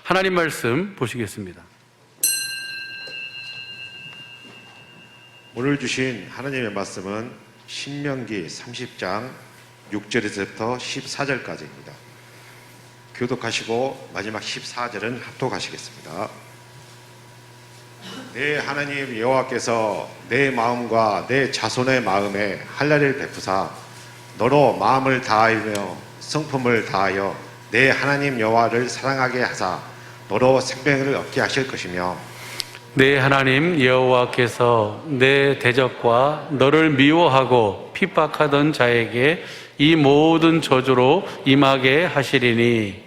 하나님 말씀 보시겠습니다. 오늘 주신 하나님의 말씀은 신명기 30장 6절에서부터 14절까지입니다. 교독하시고 마지막 14절은 합독하시겠습니다. 내 하나님 여호와께서 내 마음과 내 자손의 마음에 할례를 베푸사 너로 마음을 다하며 성품을 다하여 내 하나님 여호와를 사랑하게 하사 너로 생명을 얻게 하실 것이며 내 하나님 여호와께서 내 대적과 너를 미워하고 핍박하던 자에게 이 모든 저주로 임하게 하시리니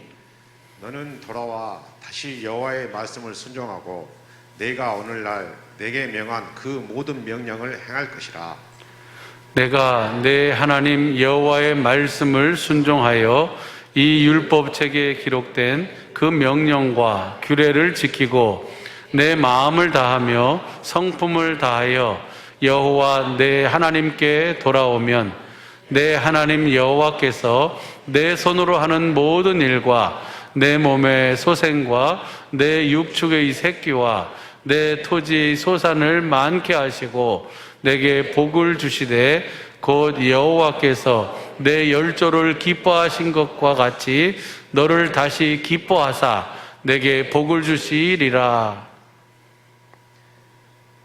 너는 돌아와 다시 여호와의 말씀을 순종하고 내가 오늘날 내게 명한 그 모든 명령을 행할 것이라. 내가 내 하나님 여호와의 말씀을 순종하여 이 율법책에 기록된 그 명령과 규례를 지키고 내 마음을 다하며 성품을 다하여 여호와 내 하나님께 돌아오면 내 하나님 여호와께서 내 손으로 하는 모든 일과 내 몸의 소생과 내 육축의 새끼와 내 토지의 소산을 많게 하시고 내게 복을 주시되 곧 여호와께서 내 열조를 기뻐하신 것과 같이 너를 다시 기뻐하사 내게 복을 주시리라.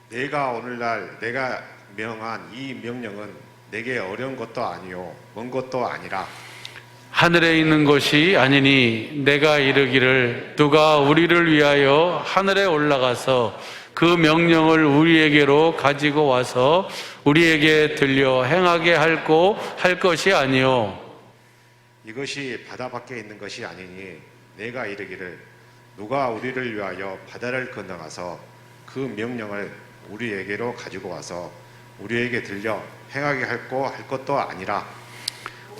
내가 오늘날 내가 명한 이 명령은 내게 어려운 것도 아니요 먼 것도 아니라 하늘에 있는 것이 아니니 내가 이르기를 누가 우리를 위하여 하늘에 올라가서 그 명령을 우리에게로 가지고 와서 우리에게 들려 행하게 할 것이 아니요 이것이 바다 밖에 있는 것이 아니니 내가 이르기를 누가 우리를 위하여 바다를 건너가서 그 명령을 우리에게로 가지고 와서 우리에게 들려 행하게 할 것도 아니라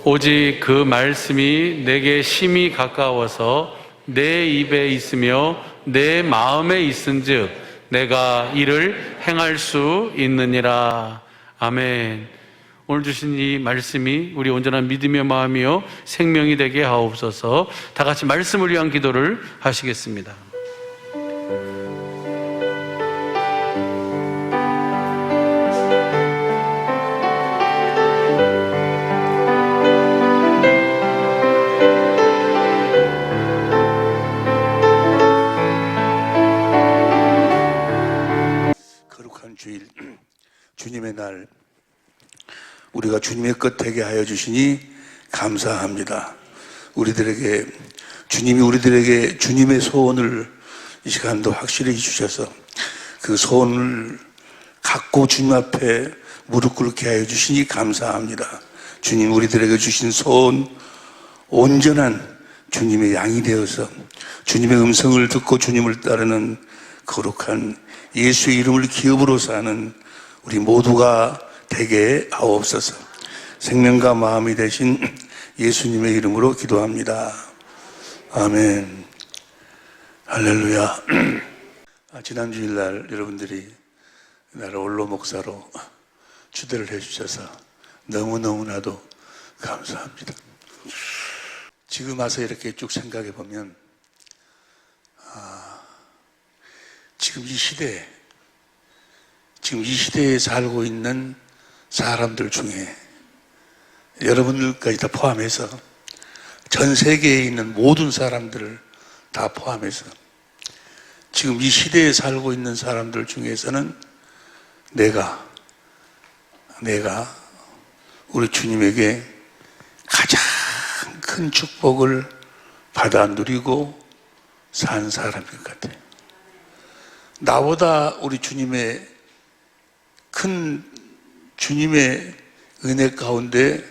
오직 그 말씀이 내게 심히 가까워서 내 입에 있으며 내 마음에 있은즉 내가 이를 행할 수 있느니라. 아멘. 오늘 주신 이 말씀이 우리 온전한 믿음의 마음이요 생명이 되게 하옵소서. 다 같이 말씀을 위한 기도를 하시겠습니다. 주일 주님의 날 우리가 주님의 것 되게 하여 주시니 감사합니다. 주님이 우리들에게 주님의 소원을 이 시간도 확실히 주셔서 그 소원을 갖고 주님 앞에 무릎 꿇게 하여 주시니 감사합니다. 주님 우리들에게 주신 소원 온전한 주님의 양이 되어서 주님의 음성을 듣고 주님을 따르는 거룩한 예수의 이름을 기업으로 사는 우리 모두가 되게 하옵소서. 생명과 마음이 되신 예수님의 이름으로 기도합니다. 아멘. 할렐루야. 지난 주일날 여러분들이 나를 원로 목사로 추대를 해주셔서 너무너무나도 감사합니다. 지금 와서 이렇게 쭉 생각해 보면 지금 이 시대에 살고 있는 사람들 중에 여러분들까지 다 포함해서 전 세계에 있는 모든 사람들을 다 포함해서 지금 이 시대에 살고 있는 사람들 중에서는 내가 우리 주님에게 가장 큰 축복을 받아 누리고 산 사람인 것 같아요. 나보다 우리 주님의 큰 주님의 은혜 가운데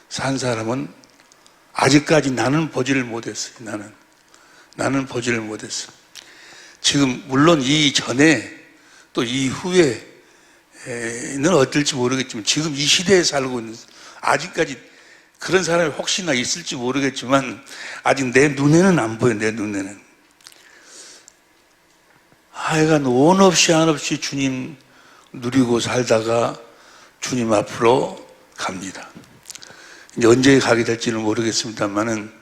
산 사람은 아직까지 나는 보지를 못했어요. 나는 보지를 못했어. 지금 물론 이전에 또 이후에는 어떨지 모르겠지만 지금 이 시대에 살고 있는 아직까지 그런 사람이 혹시나 있을지 모르겠지만 아직 내 눈에는 안 보여. 내 눈에는 하여간 온 없이 한없이 주님 누리고 살다가 주님 앞으로 갑니다. 이제 언제 가게 될지는 모르겠습니다만은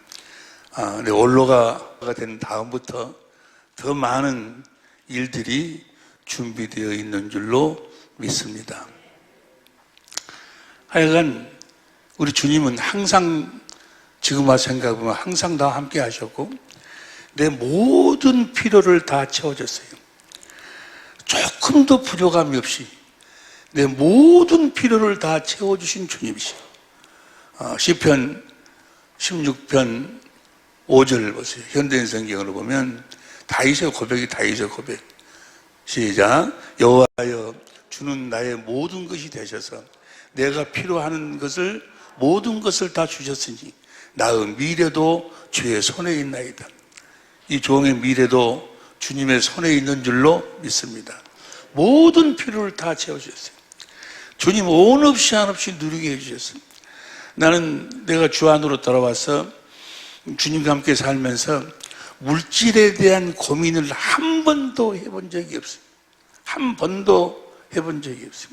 내 원로가 된 다음부터 더 많은 일들이 준비되어 있는 줄로 믿습니다. 하여간 우리 주님은 항상 지금 와서 생각해보면 항상 나와 함께 하셨고 내 모든 필요를 다 채워줬어요. 조금도 부족함이 없이 내 모든 필요를 다 채워주신 주님이시요. 시편 16편 5절 보세요. 현대인 성경으로 보면 다윗의 고백이 다윗의 고백. 시작. 여호와여 주는 나의 모든 것이 되셔서 내가 필요한 것을 모든 것을 다 주셨으니 나의 미래도 주의 손에 있나이다. 이 종의 미래도 주님의 손에 있는 줄로 믿습니다. 모든 필요를 다 채워주셨어요. 주님 온 없이 한없이 누리게 해주셨어요. 나는 내가 주 안으로 돌아와서 주님과 함께 살면서 물질에 대한 고민을 한 번도 해본 적이 없어요. 한 번도 해본 적이 없어요.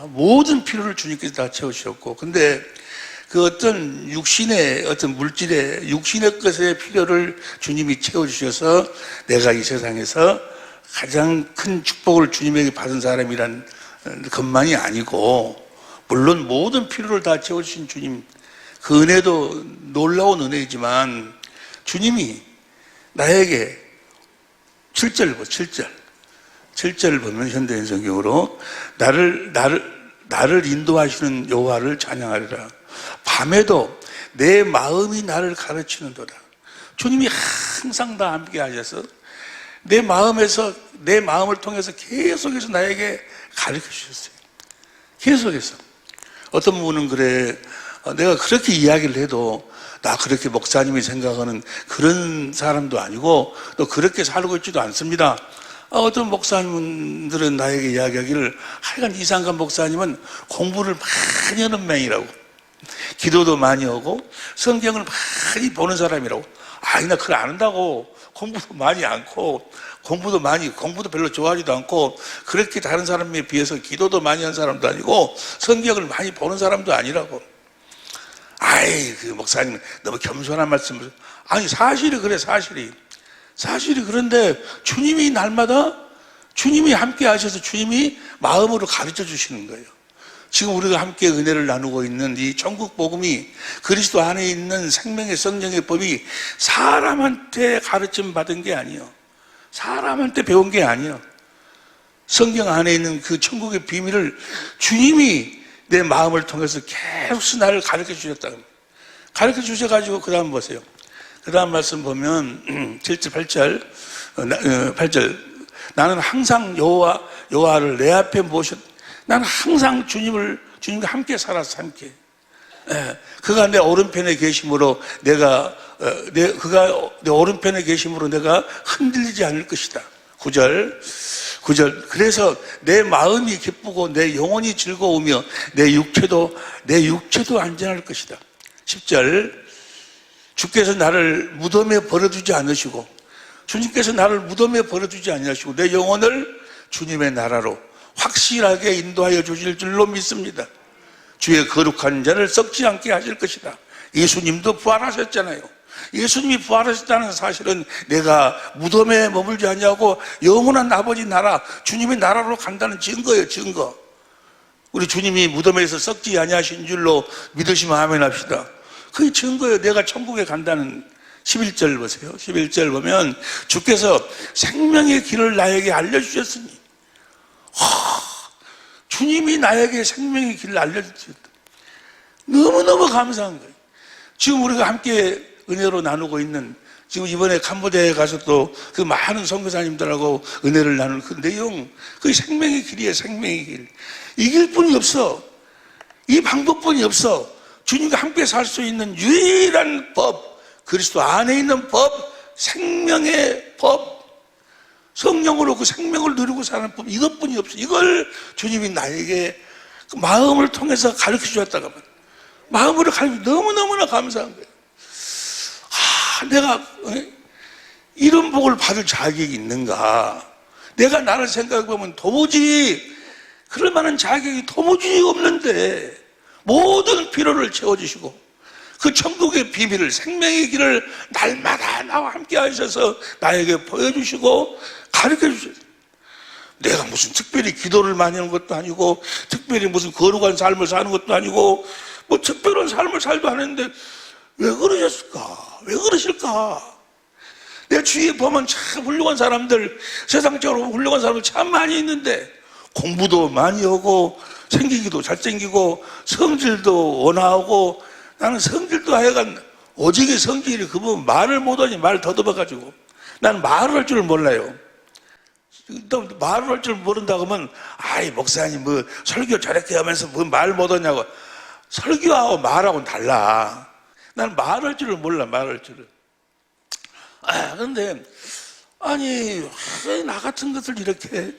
모든 필요를 주님께서 다 채우셨고, 근데 그 어떤 육신의 어떤 물질의 육신의 것의 필요를 주님이 채워주셔서 내가 이 세상에서 가장 큰 축복을 주님에게 받은 사람이란 것만이 아니고, 물론 모든 필요를 다 채워주신 주님, 그 은혜도 놀라운 은혜이지만 주님이 나에게 7절 보면 현대인 성경으로 나를 인도하시는 여호와를 찬양하리라. 밤에도 내 마음이 나를 가르치는도다. 주님이 항상 다 함께 하셔서 내 마음을 통해서 계속해서 나에게 가르쳐 주셨어요. 계속해서. 어떤 분은 그래, 내가 그렇게 이야기를 해도 나 그렇게 목사님이 생각하는 그런 사람도 아니고 또 그렇게 살고 있지도 않습니다. 어떤 목사님들은 나에게 이야기하기를 하여간 이상간 목사님은 공부를 많이 하는 명이라고, 기도도 많이 하고 성경을 많이 보는 사람이라고. 아니 나 그걸 안 한다고. 공부도 많이 않고 공부도 별로 좋아하지도 않고 그렇게 다른 사람에 비해서 기도도 많이 한 사람도 아니고 성경을 많이 보는 사람도 아니라고. 아이 그 목사님 너무 겸손한 말씀을. 아니 사실이 그래. 사실이 그런데 주님이 날마다 주님이 함께 하셔서 주님이 마음으로 가르쳐 주시는 거예요. 지금 우리가 함께 은혜를 나누고 있는 이 천국 복음이 그리스도 안에 있는 생명의 성령의 법이 사람한테 가르침 받은 게 아니에요. 사람한테 배운 게 아니에요. 성경 안에 있는 그 천국의 비밀을 주님이 내 마음을 통해서 계속 나를 가르쳐 주셨다. 가르쳐 주셔가지고 그 다음 보세요. 그 다음 말씀 보면 7절 8절 나는 항상 여호와를 내 앞에 모셨. 나는 항상 주님과 함께 살았어. 함께. 그가 내 오른편에 계심으로 그가 내 오른편에 계심으로 내가 흔들리지 않을 것이다. 9절 그래서 내 마음이 기쁘고 내 영혼이 즐거우며 내 육체도 안전할 것이다. 10절 주께서 나를 무덤에 버려두지 않으시고 주님께서 나를 무덤에 버려두지 않으시고 내 영혼을 주님의 나라로 확실하게 인도하여 주실 줄로 믿습니다. 주의 거룩한 자를 썩지 않게 하실 것이다. 예수님도 부활하셨잖아요. 예수님이 부활하셨다는 사실은 내가 무덤에 머물지 않냐고 영원한 아버지 나라, 주님의 나라로 간다는 증거예요. 증거. 우리 주님이 무덤에서 썩지 아니하신 줄로 믿으시면 아멘 합시다. 그게 증거예요. 내가 천국에 간다는. 11절 보세요. 11절 보면 주께서 생명의 길을 나에게 알려주셨으니 주님이 나에게 생명의 길을 알려주셨다. 너무너무 감사한 거예요. 지금 우리가 함께 은혜로 나누고 있는, 지금 이번에 캄보디아에 가서 또 그 많은 선교사님들하고 은혜를 나누는 그 내용, 그게 생명의 길이에요. 생명의 길. 이 길뿐이 없어. 이 방법뿐이 없어. 주님과 함께 살 수 있는 유일한 법, 그리스도 안에 있는 법, 생명의 법, 성령으로 그 생명을 누리고 사는 법, 이것뿐이 없어. 이걸 주님이 나에게 그 마음을 통해서 가르쳐 주었다가 마음으로 가르쳐. 너무너무나 감사한 거예요. 내가 이런 복을 받을 자격이 있는가? 내가 나를 생각해 보면 도무지 그럴 만한 자격이 도무지 없는데 모든 필요를 채워주시고 그 천국의 비밀을, 생명의 길을 날마다 나와 함께 하셔서 나에게 보여주시고 가르쳐 주셨어요. 내가 무슨 특별히 기도를 많이 하는 것도 아니고 특별히 무슨 거룩한 삶을 사는 것도 아니고 뭐 특별한 삶을 살도 않았는데 왜 그러셨을까? 왜 그러실까? 내 주위에 보면 참 훌륭한 사람들, 세상적으로 훌륭한 사람들 참 많이 있는데 공부도 많이 하고 생기기도 잘생기고 성질도 온화하고, 나는 성질도 하여간 오직의 성질이, 그분 말을 못하니 말 더듬어가지고 나는 말을 할 줄 몰라요. 또 말을 할 줄 모른다고 하면 아이 목사님 뭐 설교 저렇게 하면서 뭐 말 못하냐고. 설교하고 말하고는 달라. 나는 말할 줄을 몰라, 말할 줄을. 그런데 아니 왜 나 같은 것을 이렇게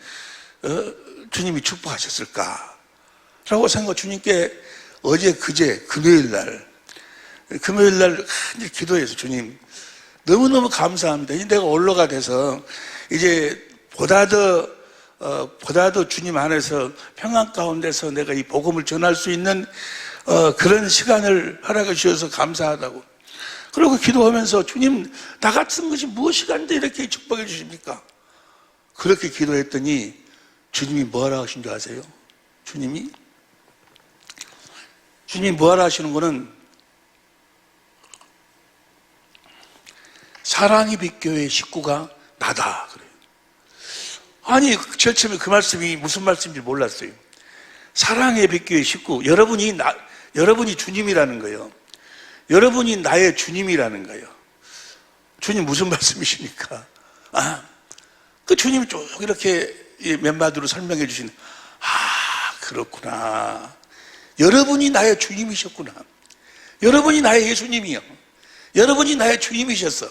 주님이 축복하셨을까 라고 생각. 주님께 어제 그제 금요일날 간절히 기도해서 주님 너무너무 감사합니다. 이제 내가 올로가 돼서 이제 보다 더 주님 안에서 평안 가운데서 내가 이 복음을 전할 수 있는 그런 시간을 허락해 주셔서 감사하다고. 그리고 기도하면서 주님 나 같은 것이 무엇이간데 이렇게 축복해 주십니까? 그렇게 기도했더니 주님이 뭐하라 하신 줄 아세요? 주님이 뭐하라 하시는 거는 사랑의 빛교회 식구가 나다 그래요. 아니 제일 처음에 그 말씀이 무슨 말씀인지 몰랐어요. 사랑의 빛교회 식구, 여러분이 주님이라는 거예요. 여러분이 나의 주님이라는 거예요. 주님 무슨 말씀이십니까? 그 주님이 쭉 이렇게 몇 마디로 설명해 주신, 그렇구나. 여러분이 나의 주님이셨구나. 여러분이 나의 예수님이요. 여러분이 나의 주님이셨어.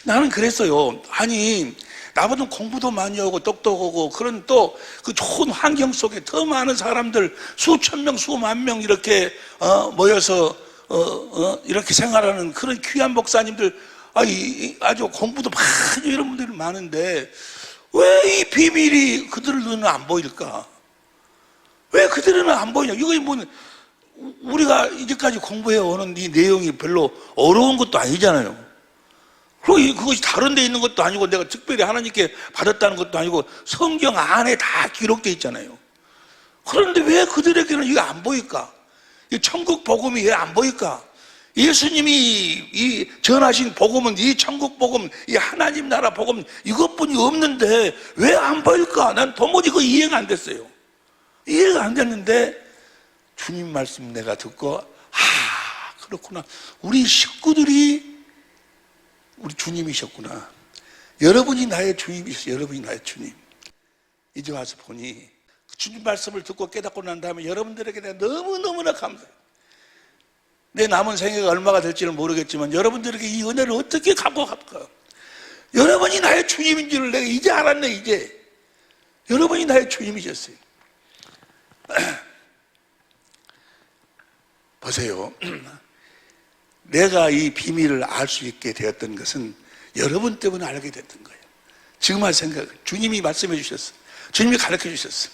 나는 그랬어요. 아니, 나보다 공부도 많이 하고 똑똑하고 그런 또 그 좋은 환경 속에 더 많은 사람들 수천 명, 수만 명 이렇게 모여서 이렇게 생활하는 그런 귀한 목사님들, 아주 공부도 많이 이런 분들이 많은데 왜 이 비밀이 그들의 눈은 안 보일까? 왜 그들은 안 보이냐? 이거 뭐 우리가 이제까지 공부해 오는 이 내용이 별로 어려운 것도 아니잖아요. 그리고 그것이 다른 데 있는 것도 아니고 내가 특별히 하나님께 받았다는 것도 아니고 성경 안에 다 기록되어 있잖아요. 그런데 왜 그들에게는 이게 안 보일까? 이 천국 복음이 왜 안 보일까? 예수님이 이 전하신 복음은 이 천국 복음, 이 하나님 나라 복음 이것뿐이 없는데 왜 안 보일까? 난 도무지 그 이해가 안 됐어요. 이해가 안 됐는데 주님 말씀 내가 듣고 그렇구나. 우리 식구들이 우리 주님이셨구나. 여러분이 나의 주님이셨어요. 여러분이 나의 주님. 이제 와서 보니 주님 말씀을 듣고 깨닫고 난 다음에 여러분들에게 내가 너무너무나 감사해요. 내 남은 생애가 얼마가 될지는 모르겠지만 여러분들에게 이 은혜를 어떻게 갖고 갈까? 여러분이 나의 주님인 줄을 내가 이제 알았네. 이제 여러분이 나의 주님이셨어요. 보세요. 내가 이 비밀을 알 수 있게 되었던 것은 여러분 때문에 알게 됐던 거예요. 지금 할 생각, 주님이 말씀해 주셨어. 주님이 가르쳐 주셨어.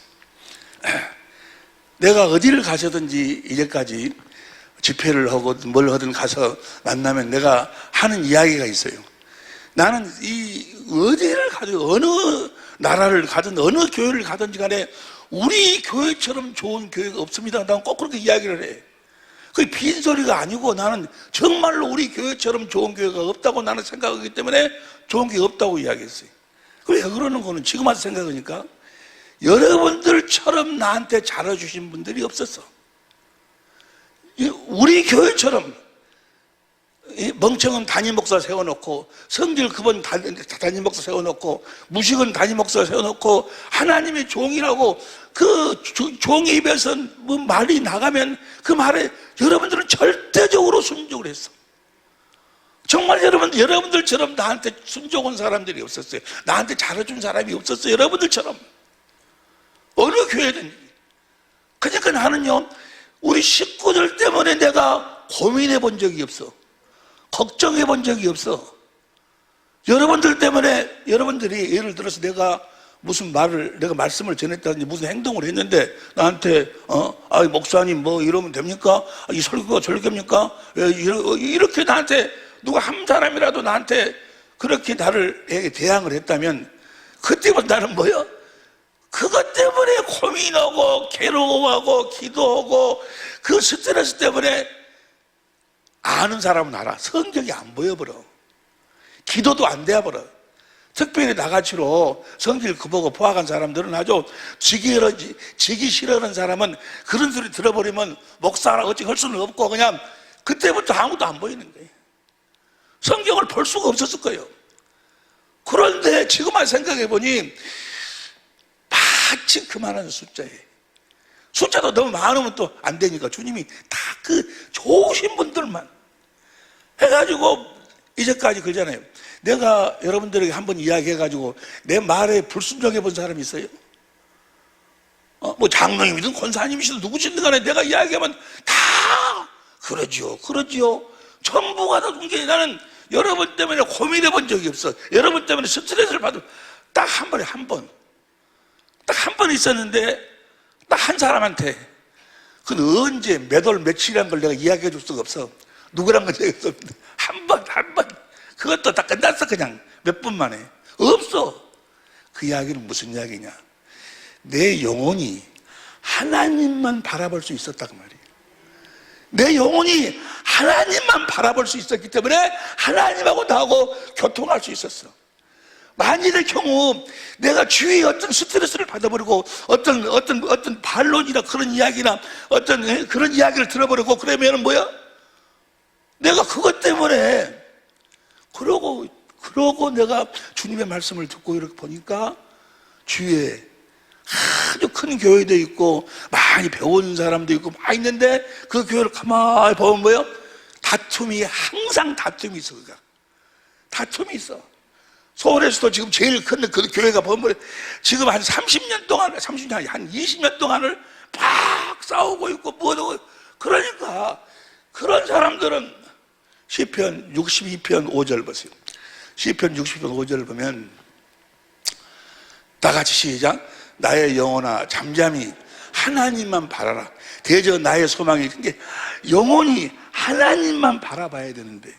내가 어디를 가서든지 이제까지 집회를 하고 뭘 하든 가서 만나면 내가 하는 이야기가 있어요. 나는 이 어디를 가든 어느 나라를 가든 어느 교회를 가든지 간에 우리 교회처럼 좋은 교회가 없습니다. 나는 꼭 그렇게 이야기를 해. 그게 빈소리가 아니고 나는 정말로 우리 교회처럼 좋은 교회가 없다고 나는 생각하기 때문에 좋은 교회 없다고 이야기했어요. 왜 그러는 거는 지금 와서 생각하니까 여러분들처럼 나한테 잘해주신 분들이 없었어. 우리 교회처럼 멍청은 담임 목사 세워놓고 성질 급은 담임 목사 세워놓고 무식은 담임 목사 세워놓고 하나님의 종이라고 그 종의 입에서 뭐 말이 나가면 그 말에 여러분들은 절대적으로 순종을 했어. 정말 여러분들처럼 나한테 순종한 사람들이 없었어요. 나한테 잘해준 사람이 없었어요. 여러분들처럼 어느 교회든. 그러니까 나는요 우리 식구들 때문에 내가 고민해 본 적이 없어. 걱정해 본 적이 없어. 여러분들 때문에, 여러분들이 예를 들어서 내가 무슨 말을, 내가 말씀을 전했다든지 무슨 행동을 했는데 나한테 목사님 뭐 이러면 됩니까? 이 설교가 절개입니까? 이렇게 나한테 누가 한 사람이라도 나한테 그렇게 나를 대항을 했다면 그때부터 나는 뭐요? 그것 때문에 고민하고 괴로워하고 기도하고 그 스트레스 때문에 아는 사람은 알아. 성경이 안 보여버려. 기도도 안 돼버려. 특별히 나같이로 성질 급하고 포악한 사람들은 아주 지기 싫어하는 사람은 그런 소리 들어버리면 목사라 어찌 할 수는 없고 그냥 그때부터 아무도 안 보이는 거예요. 성경을 볼 수가 없었을 거예요. 그런데 지금만 생각해보니 마치 그만한 숫자에 숫자도 너무 많으면 또 안 되니까 주님이 다 그 좋으신 분들만 해가지고 이제까지 그러잖아요. 내가 여러분들에게 한번 이야기해가지고 내 말에 불순종해 본 사람이 있어요? 뭐 장로님이든 권사님이시든 누구시든 간에 내가 이야기하면 다 그러지요 전부가 다 게 나는 여러분 때문에 고민해 본 적이 없어. 여러분 때문에 스트레스를 받은 딱 한 번에 딱 한 번 있었는데 딱 한 사람한테 그건 언제 몇 월 며칠이란 걸 내가 이야기해 줄 수가 없어. 누구란 건 얘기 없는데 한 번 그것도 다 끝났어. 그냥 몇 분 만에 없어. 그 이야기는 무슨 이야기냐, 내 영혼이 하나님만 바라볼 수 있었다 그 말이에요. 내 영혼이 하나님만 바라볼 수 있었기 때문에 하나님하고 나하고 교통할 수 있었어. 만일의 경우 내가 주위에 어떤 스트레스를 받아버리고 어떤 반론이나 그런 이야기나 어떤 그런 이야기를 들어버리고 그러면은 뭐야? 내가 그것 때문에 그러고 내가 주님의 말씀을 듣고 이렇게 보니까 주위에 아주 큰 교회도 있고 많이 배운 사람도 있고 많이 있는데 그 교회를 가만히 보면 뭐예요? 항상 다툼이 있어. 그가 다툼이 있어. 서울에서도 지금 제일 큰 그 교회가 보면 지금 한 30년 동안 한 20년 동안을 막 싸우고 있고 뭐도. 그러니까 그런 사람들은 시편 62편 5절 보세요. 시편 62편 5절을 보면 다 같이 시작. 나의 영혼아 잠잠히 하나님만 바라라. 대저 나의 소망이. 그게 영혼이 하나님만 바라봐야 되는데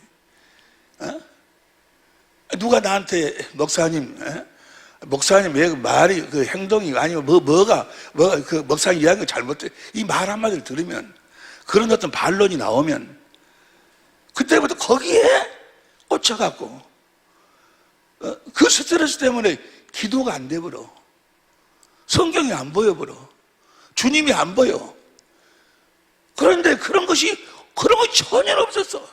누가 나한테 목사님 왜 말이 그 행동이 아니면 뭐가 그 목사님 이야기가 잘못돼, 이 말 한마디를 들으면 그런 어떤 반론이 나오면 그때부터 거기에 꽂혀갖고 그 스트레스 때문에 기도가 안 돼버려. 성경이 안 보여버려. 주님이 안 보여. 그런데 그런 거 전혀 없었어.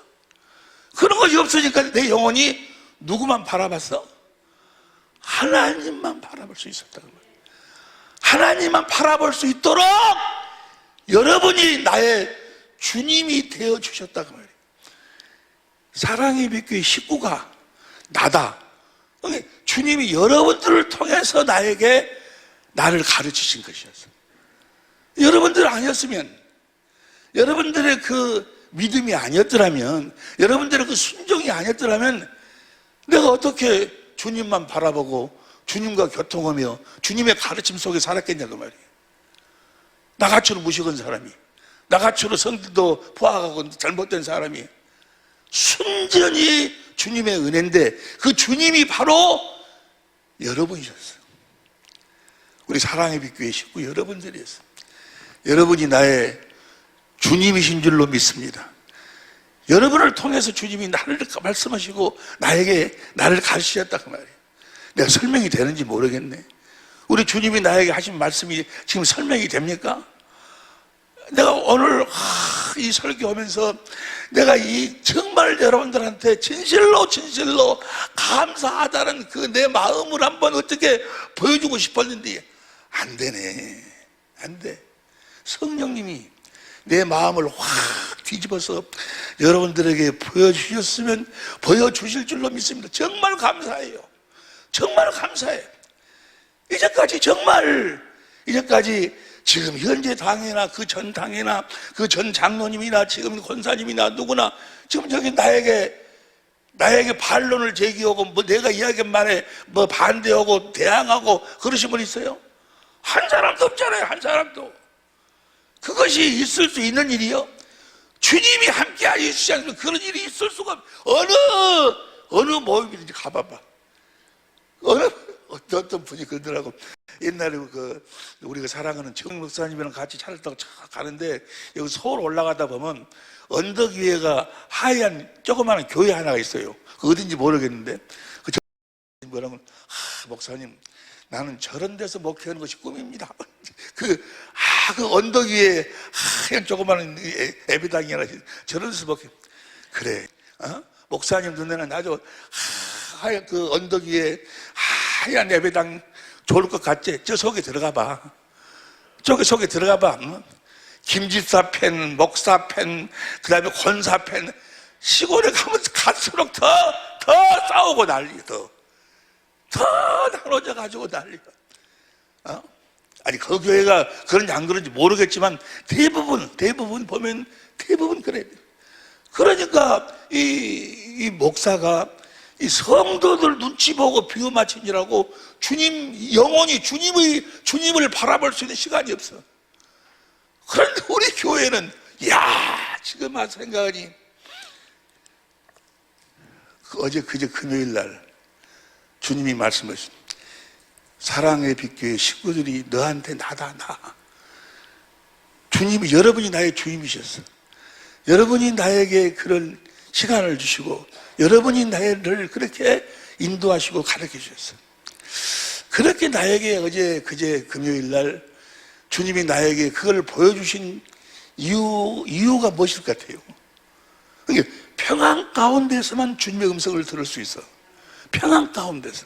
그런 것이 없으니까 내 영혼이 누구만 바라봤어? 하나님만 바라볼 수 있었다는 거예요. 하나님만 바라볼 수 있도록 여러분이 나의 주님이 되어주셨다고 말이에요. 사랑의 빛교회 식구가 나다. 주님이 여러분들을 통해서 나를 가르치신 것이었어. 여러분들 아니었으면, 여러분들의 그 믿음이 아니었더라면, 여러분들의 그 순종이 아니었더라면 내가 어떻게 주님만 바라보고 주님과 교통하며 주님의 가르침 속에 살았겠냐고 말이에요. 나같이로 무식한 사람이, 나같이로 성질도 포악하고 잘못된 사람이 순전히 주님의 은혜인데 그 주님이 바로 여러분이셨어요. 우리 사랑의 빛교회 식구 여러분들이었어요. 여러분이 나의 주님이신 줄로 믿습니다. 여러분을 통해서 주님이 나를 말씀하시고 나를 가르치셨다 그 말이에요. 내가 설명이 되는지 모르겠네. 우리 주님이 나에게 하신 말씀이 지금 설명이 됩니까? 내가 오늘 이 설교하면서 내가 정말 여러분들한테 진실로 감사하다는 그 내 마음을 한번 어떻게 보여주고 싶었는데 안 되네. 안 돼. 성령님이 내 마음을 확 뒤집어서 여러분들에게 보여주실 줄로 믿습니다. 정말 감사해요. 정말 감사해요. 이제까지 지금 현재 당이나 그 전 당이나 그 전 장로님이나 지금 권사님이나 누구나 지금 저기 나에게 나에게 반론을 제기하고 뭐 내가 이야기한 말에 뭐 반대하고 대항하고 그러신 분 있어요? 한 사람도 없잖아요. 한 사람도. 그것이 있을 수 있는 일이요? 주님이 함께 하시지 않으면 그런 일이 있을 수가 어느 모임이든지 가봐봐. 어떤 분이 그러더라고. 옛날에 우리가 사랑하는 정 목사님이랑 같이 차를 타고 가는데 여기 서울 올라가다 보면 언덕 위에가 하얀 조그마한 교회 하나가 있어요. 그 어딘지 모르겠는데 그 뭐라고 목사님 나는 저런 데서 목회하는 것이 꿈입니다. 그 언덕 위에 하얀 조그마한 예배당이 하나 저런 데서 목회. 그래. 목사님 눈에는 아주 하얀 그 언덕 위에 하얀 예배당 좋을 것 같지? 저 속에 들어가 봐. 저기 속에 들어가 봐. 김집사 팬, 목사 팬, 그 다음에 권사 팬. 시골에 가면 갈수록 더 싸우고 난리, 더 나눠져가지고 난리. 아니, 그 교회가 그런지 안 그런지 모르겠지만 대부분 보면 대부분 그래. 그러니까 이 목사가 이 성도들 눈치 보고 비유 맞추느라고 영원히 주님을 바라볼 수 있는 시간이 없어. 그런데 우리 교회는, 지금 와서 생각하니, 그제 금요일 날, 주님이 말씀하신, 사랑의 빛교회 식구들이 너한테 나. 여러분이 나의 주님이셨어. 여러분이 나에게 그런 시간을 주시고, 여러분이 나를 그렇게 인도하시고 가르쳐 주셨어. 그렇게 나에게 그제 금요일 날 주님이 나에게 그걸 보여주신 이유가 무엇일 것 같아요? 그러니까 평안 가운데서만 주님의 음성을 들을 수 있어. 평안 가운데서.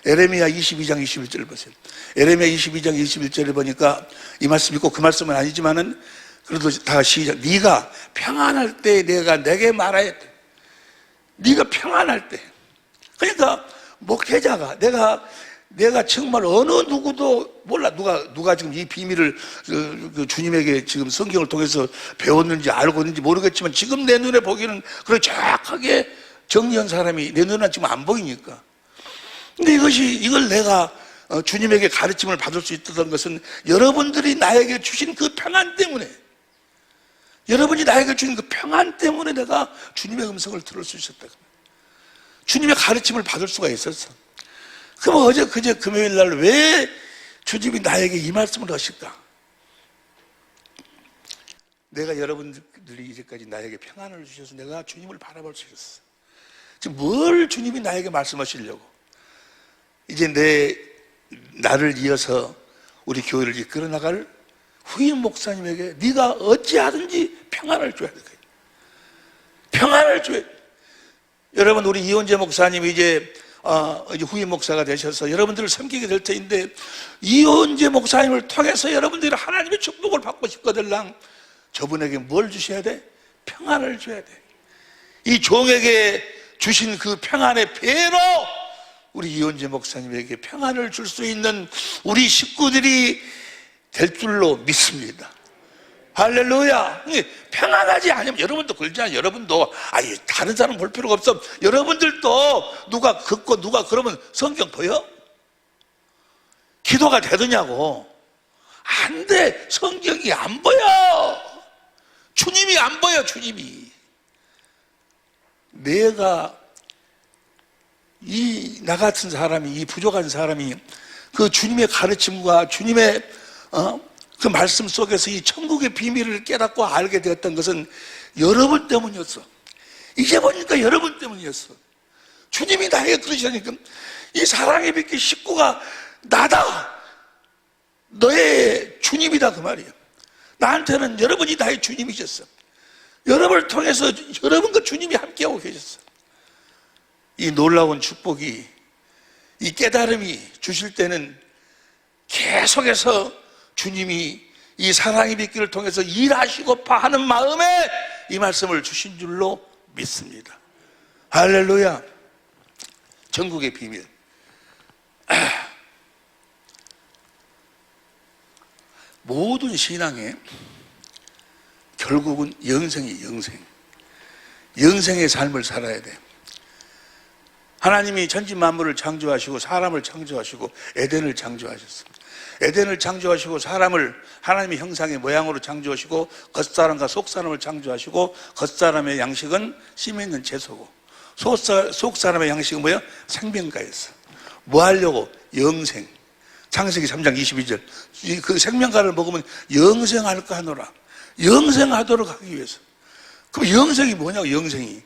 에레미야 22장 21절을 보세요. 에레미야 22장 21절을 보니까 이 말씀이 꼭 그 말씀은 아니지만은 그래도 다 시작. 네가 평안할 때 내가 내게 말하였다. 네가 평안할 때. 그러니까 목회자가 내가 정말 어느 누구도 몰라. 누가 지금 이 비밀을 그 주님에게 지금 성경을 통해서 배웠는지 알고 있는지 모르겠지만 지금 내 눈에 보기에는 그렇게 정확하게 정리한 사람이 내 눈에 지금 안 보이니까. 근데 이걸 내가 주님에게 가르침을 받을 수 있었던 것은 여러분들이 나에게 주신 그 평안 때문에, 여러분이 나에게 주신 그 평안 때문에 내가 주님의 음성을 들을 수 있었다. 주님의 가르침을 받을 수가 있었어. 그럼 그제 금요일 날 왜 주님이 나에게 이 말씀을 하실까? 내가 여러분들이 이제까지 나에게 평안을 주셔서 내가 주님을 바라볼 수 있었어. 지금 뭘 주님이 나에게 말씀하시려고? 이제 나를 이어서 우리 교회를 이끌어 나갈 후임 목사님에게 네가 어찌하든지 평안을 줘야 돼. 평안을 줘야 돼. 여러분, 우리 이원재 목사님이 이제 후임 목사가 되셔서 여러분들을 섬기게 될 터인데, 이원재 목사님을 통해서 여러분들이 하나님의 축복을 받고 싶거들랑 저분에게 뭘 주셔야 돼? 평안을 줘야 돼. 이 종에게 주신 그 평안의 배로 우리 이원재 목사님에게 평안을 줄 수 있는 우리 식구들이 될 줄로 믿습니다. 할렐루야. 평안하지 않으면 여러분도 그러잖아요. 여러분도 다른 사람 볼 필요가 없어. 여러분들도 누가 긋고 누가 그러면 성경 보여? 기도가 되더냐고. 안 돼. 성경이 안 보여. 주님이 안 보여. 주님이. 내가 나 같은 사람이, 이 부족한 사람이 그 주님의 가르침과 주님의 그 말씀 속에서 이 천국의 비밀을 깨닫고 알게 되었던 것은 여러분 때문이었어. 이제 보니까 여러분 때문이었어. 주님이 나에게 그러시니까 이 사랑의 빛 식구가 나다. 너의 주님이다 그 말이야. 나한테는 여러분이 나의 주님이셨어. 여러분을 통해서 여러분과 주님이 함께하고 계셨어. 이 놀라운 축복이, 이 깨달음이 주실 때는 계속해서 주님이 이 사랑의 빛길을 통해서 일하시고파 하는 마음에 이 말씀을 주신 줄로 믿습니다. 할렐루야. 전국의 비밀. 모든 신앙에 결국은 영생이 영생의 삶을 살아야 돼. 하나님이 천지 만물을 창조하시고 사람을 창조하시고 에덴을 창조하셨습니다. 에덴을 창조하시고 사람을 하나님의 형상의 모양으로 창조하시고 겉사람과 속사람을 창조하시고 겉사람의 양식은 심 있는 채소고 속사람의 양식은 뭐예요? 생명가였어. 뭐 하려고? 영생. 창세기 3장 22절. 그 생명가를 먹으면 영생할까 하노라. 영생하도록 하기 위해서. 그럼 영생이 뭐냐고, 영생이.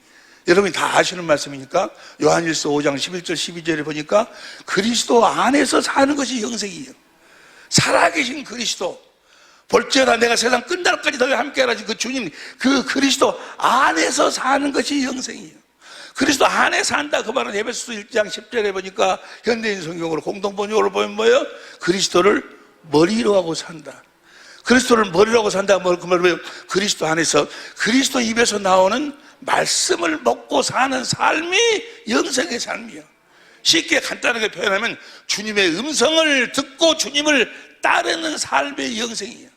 여러분이 다 아시는 말씀이니까 요한일서 5장 11절 12절에 보니까 그리스도 안에서 사는 것이 영생이에요. 살아계신 그리스도, 볼지어다 내가 세상 끝날까지 너희와 함께하라지 그 주님, 그 그리스도 안에서 사는 것이 영생이에요. 그리스도 안에 산다 그 말은 에베소서 1장 10절에 보니까 현대인 성경으로 공동번역으로 보면 뭐예요? 그리스도를 머리로 하고 산다. 그리스도를 머리로 하고 산다. 그 말은 뭐예요? 그리스도 안에서 그리스도 입에서 나오는 말씀을 먹고 사는 삶이 영생의 삶이에요. 쉽게 간단하게 표현하면 주님의 음성을 듣고 주님을 따르는 삶의 영생이에요.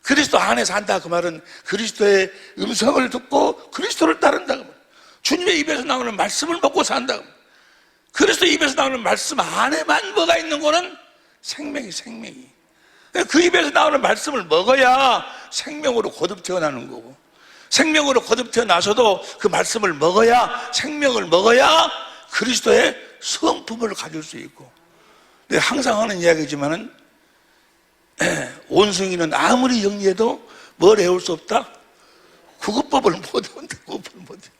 그리스도 안에 산다 그 말은 그리스도의 음성을 듣고 그리스도를 따른다 그 말. 주님의 입에서 나오는 말씀을 먹고 산다 그 말. 그리스도 입에서 나오는 말씀 안에만 뭐가 있는 거는 생명이. 그 입에서 나오는 말씀을 먹어야 생명으로 거듭 태어나는 거고, 생명으로 거듭 태어나서도 그 말씀을 먹어야, 생명을 먹어야 그리스도의 성품을 가질 수 있고. 근데 항상 하는 이야기지만은 원숭이는 아무리 영리해도 뭘 외울 수 없다? 구구법을 못 외운다. 구구법을 못 외워.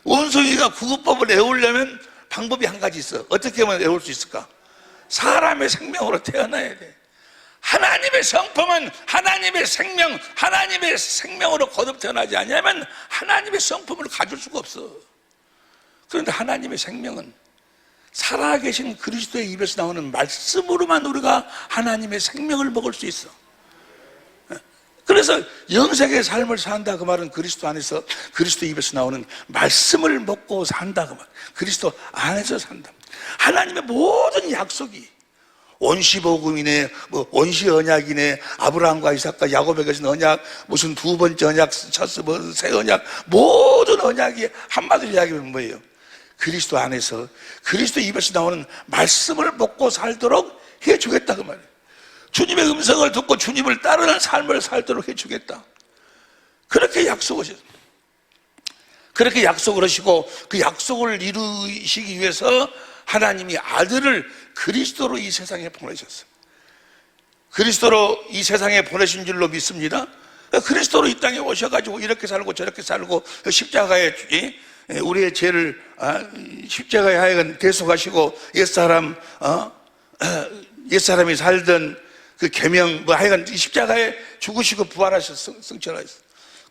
원숭이가 구구법을 외우려면 방법이 한 가지 있어. 어떻게 하면 외울 수 있을까? 사람의 생명으로 태어나야 돼. 하나님의 성품은 하나님의 생명으로 거듭 태어나지 않으면 하나님의 성품을 가질 수가 없어. 그런데 하나님의 생명은 살아계신 그리스도의 입에서 나오는 말씀으로만 우리가 하나님의 생명을 먹을 수 있어. 그래서 영생의 삶을 산다 그 말은 그리스도 안에서 그리스도 입에서 나오는 말씀을 먹고 산다 그 말. 그리스도 안에서 산다. 하나님의 모든 약속이 원시복음이네, 뭐 원시 언약이네, 아브라함과 이삭과 야곱에게 준 언약, 무슨 두 번째 언약, 새 언약, 모든 언약이 한마디로 이야기하면 뭐예요? 그리스도 안에서 그리스도 입에서 나오는 말씀을 먹고 살도록 해주겠다 그 말이에요. 주님의 음성을 듣고 주님을 따르는 삶을 살도록 해주겠다. 그렇게 약속하셨어요. 그렇게 약속을 하시고 그 약속을 이루시기 위해서 하나님이 아들을 그리스도로 이 세상에 보내셨어요. 그리스도로 이 세상에 보내신 줄로 믿습니다. 그리스도로 이 땅에 오셔가지고 이렇게 살고 저렇게 살고 십자가에 우리의 죄를 십자가에 하여간 대속하시고 옛사람이 살던 그 계명 뭐 하여간 십자가에 죽으시고 부활하셔서 승천하셨어요.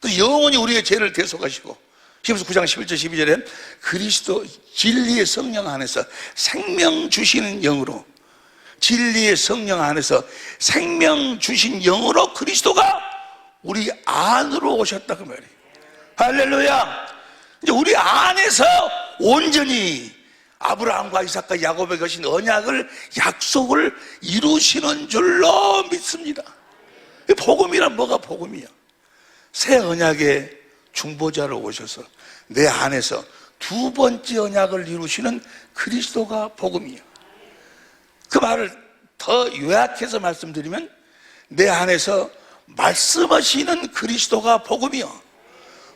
그 영원히 우리의 죄를 대속하시고 히브리서 9장 11절 12절에 그리스도 진리의 성령 안에서 생명 주시는 영으로, 진리의 성령 안에서 생명 주신 영으로 그리스도가 우리 안으로 오셨다 그 말이에요. 할렐루야. 이제 우리 안에서 온전히 아브라함과 이삭과 야곱에 거신 언약을, 약속을 이루시는 줄로 믿습니다. 복음이란 뭐가 복음이야? 새 언약의 중보자로 오셔서 내 안에서 두 번째 언약을 이루시는 그리스도가 복음이야. 그 말을 더 요약해서 말씀드리면 내 안에서 말씀하시는 그리스도가 복음이요.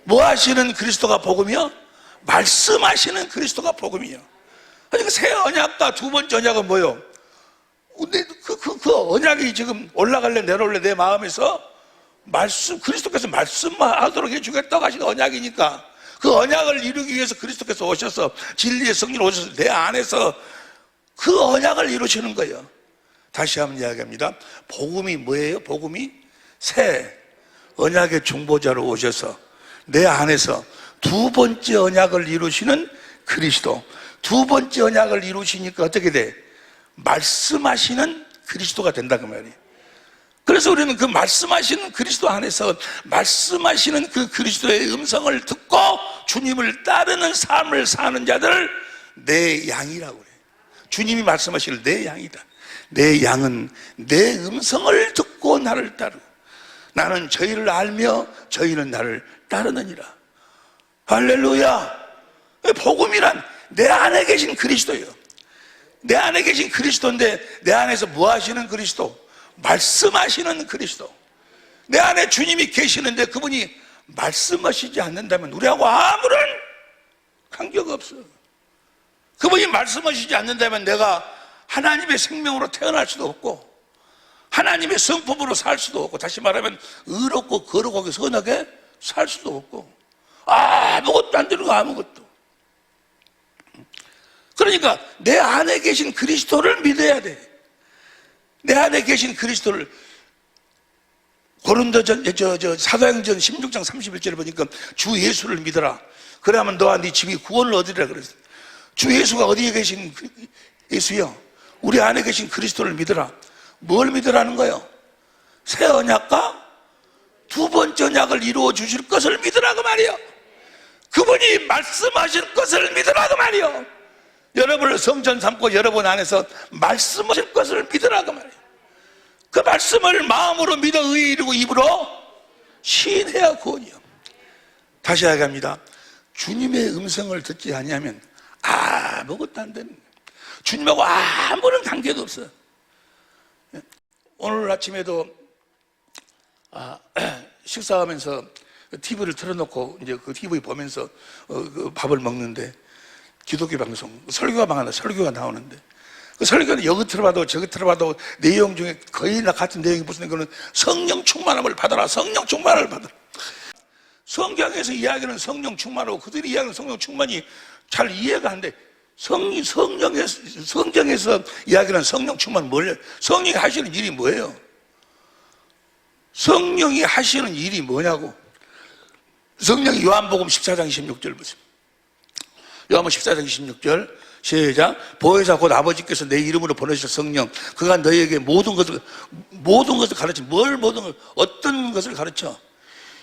뭐 하시는 그리스도가 복음이요? 말씀하시는 그리스도가 복음이요. 그러니까 새 언약과 두 번째 언약은 뭐요? 근데 그 언약이 지금 올라갈래 내려올래 내 마음에서 그리스도께서 말씀하도록 해주겠다고 하신 언약이니까 그 언약을 이루기 위해서 그리스도께서 오셔서 진리의 성령 오셔서 내 안에서 그 언약을 이루시는 거예요. 다시 한번 이야기합니다. 복음이 뭐예요? 복음이 새 언약의 중보자로 오셔서 내 안에서 두 번째 언약을 이루시는 그리스도. 두 번째 언약을 이루시니까 어떻게 돼? 말씀하시는 그리스도가 된다 그 말이에요. 그래서 우리는 그 말씀하시는 그리스도 안에서 말씀하시는 그 그리스도의 음성을 듣고 주님을 따르는 삶을 사는 자들을 내 양이라고 그래요. 주님이 말씀하실 내 양이다. 내 양은 내 음성을 듣고 나를 따르고 나는 저희를 알며 저희는 나를 따르느니라. 할렐루야. 복음이란 내 안에 계신 그리스도예요. 내 안에 계신 그리스도인데 내 안에서 뭐 하시는 그리스도? 말씀하시는 그리스도. 내 안에 주님이 계시는데 그분이 말씀하시지 않는다면 우리하고 아무런 관계가 없어. 그분이 말씀하시지 않는다면 내가 하나님의 생명으로 태어날 수도 없고 하나님의 성품으로 살 수도 없고, 다시 말하면 의롭고 거룩하게 선하게 살 수도 없고, 아무것도 안 되는 거, 아무것도. 그러니까 내 안에 계신 그리스도를 믿어야 돼. 내 안에 계신 그리스도를. 사도행전 16장 31절에 보니까 주 예수를 믿어라. 그러면 너와 네 집이 구원을 얻으리라 그랬어요. 주 예수가 어디에 계신 예수요? 우리 안에 계신 그리스도를 믿어라. 뭘 믿으라는 거예요? 새 언약과 두 번째 언약을 이루어 주실 것을 믿으라고 말이요. 그분이 말씀하실 것을 믿으라고 말이요. 여러분을 성전 삼고 여러분 안에서 말씀하실 것을 믿으라고 말이요. 그 말씀을 마음으로 믿어 의에 이르고 입으로 시인해야 구원이요. 다시 이야기합니다. 주님의 음성을 듣지 아니하면 아무것도 안 되는 거예요. 주님하고 아무런 관계도 없어요. 오늘 아침에도 식사하면서 TV를 틀어놓고 이제 그 TV 보면서 그 밥을 먹는데 기독교 방송 설교가 나오는데 그 설교는 여기 들어봐도 저기 들어봐도 내용 중에 거의 다 같은 내용이 무슨 거는 성령 충만함을 받아라. 성령 충만을 받아라. 성경에서 이야기하는 성령 충만하고 그들이 이야기하는 성령 충만이 잘 이해가 안 돼. 성경에서 이야기하는 성령 충만은 뭐예요? 성령이 하시는 일이 뭐예요? 성령이 하시는 일이 뭐냐고. 성령이 요한복음 14장 26절 보세요. 요한복음 14장 26절 시작. 보혜사 곧 아버지께서 내 이름으로 보내실 성령, 그가 너희에게 모든 것을 가르쳐. 뭘 모든 걸, 어떤 것을 가르쳐?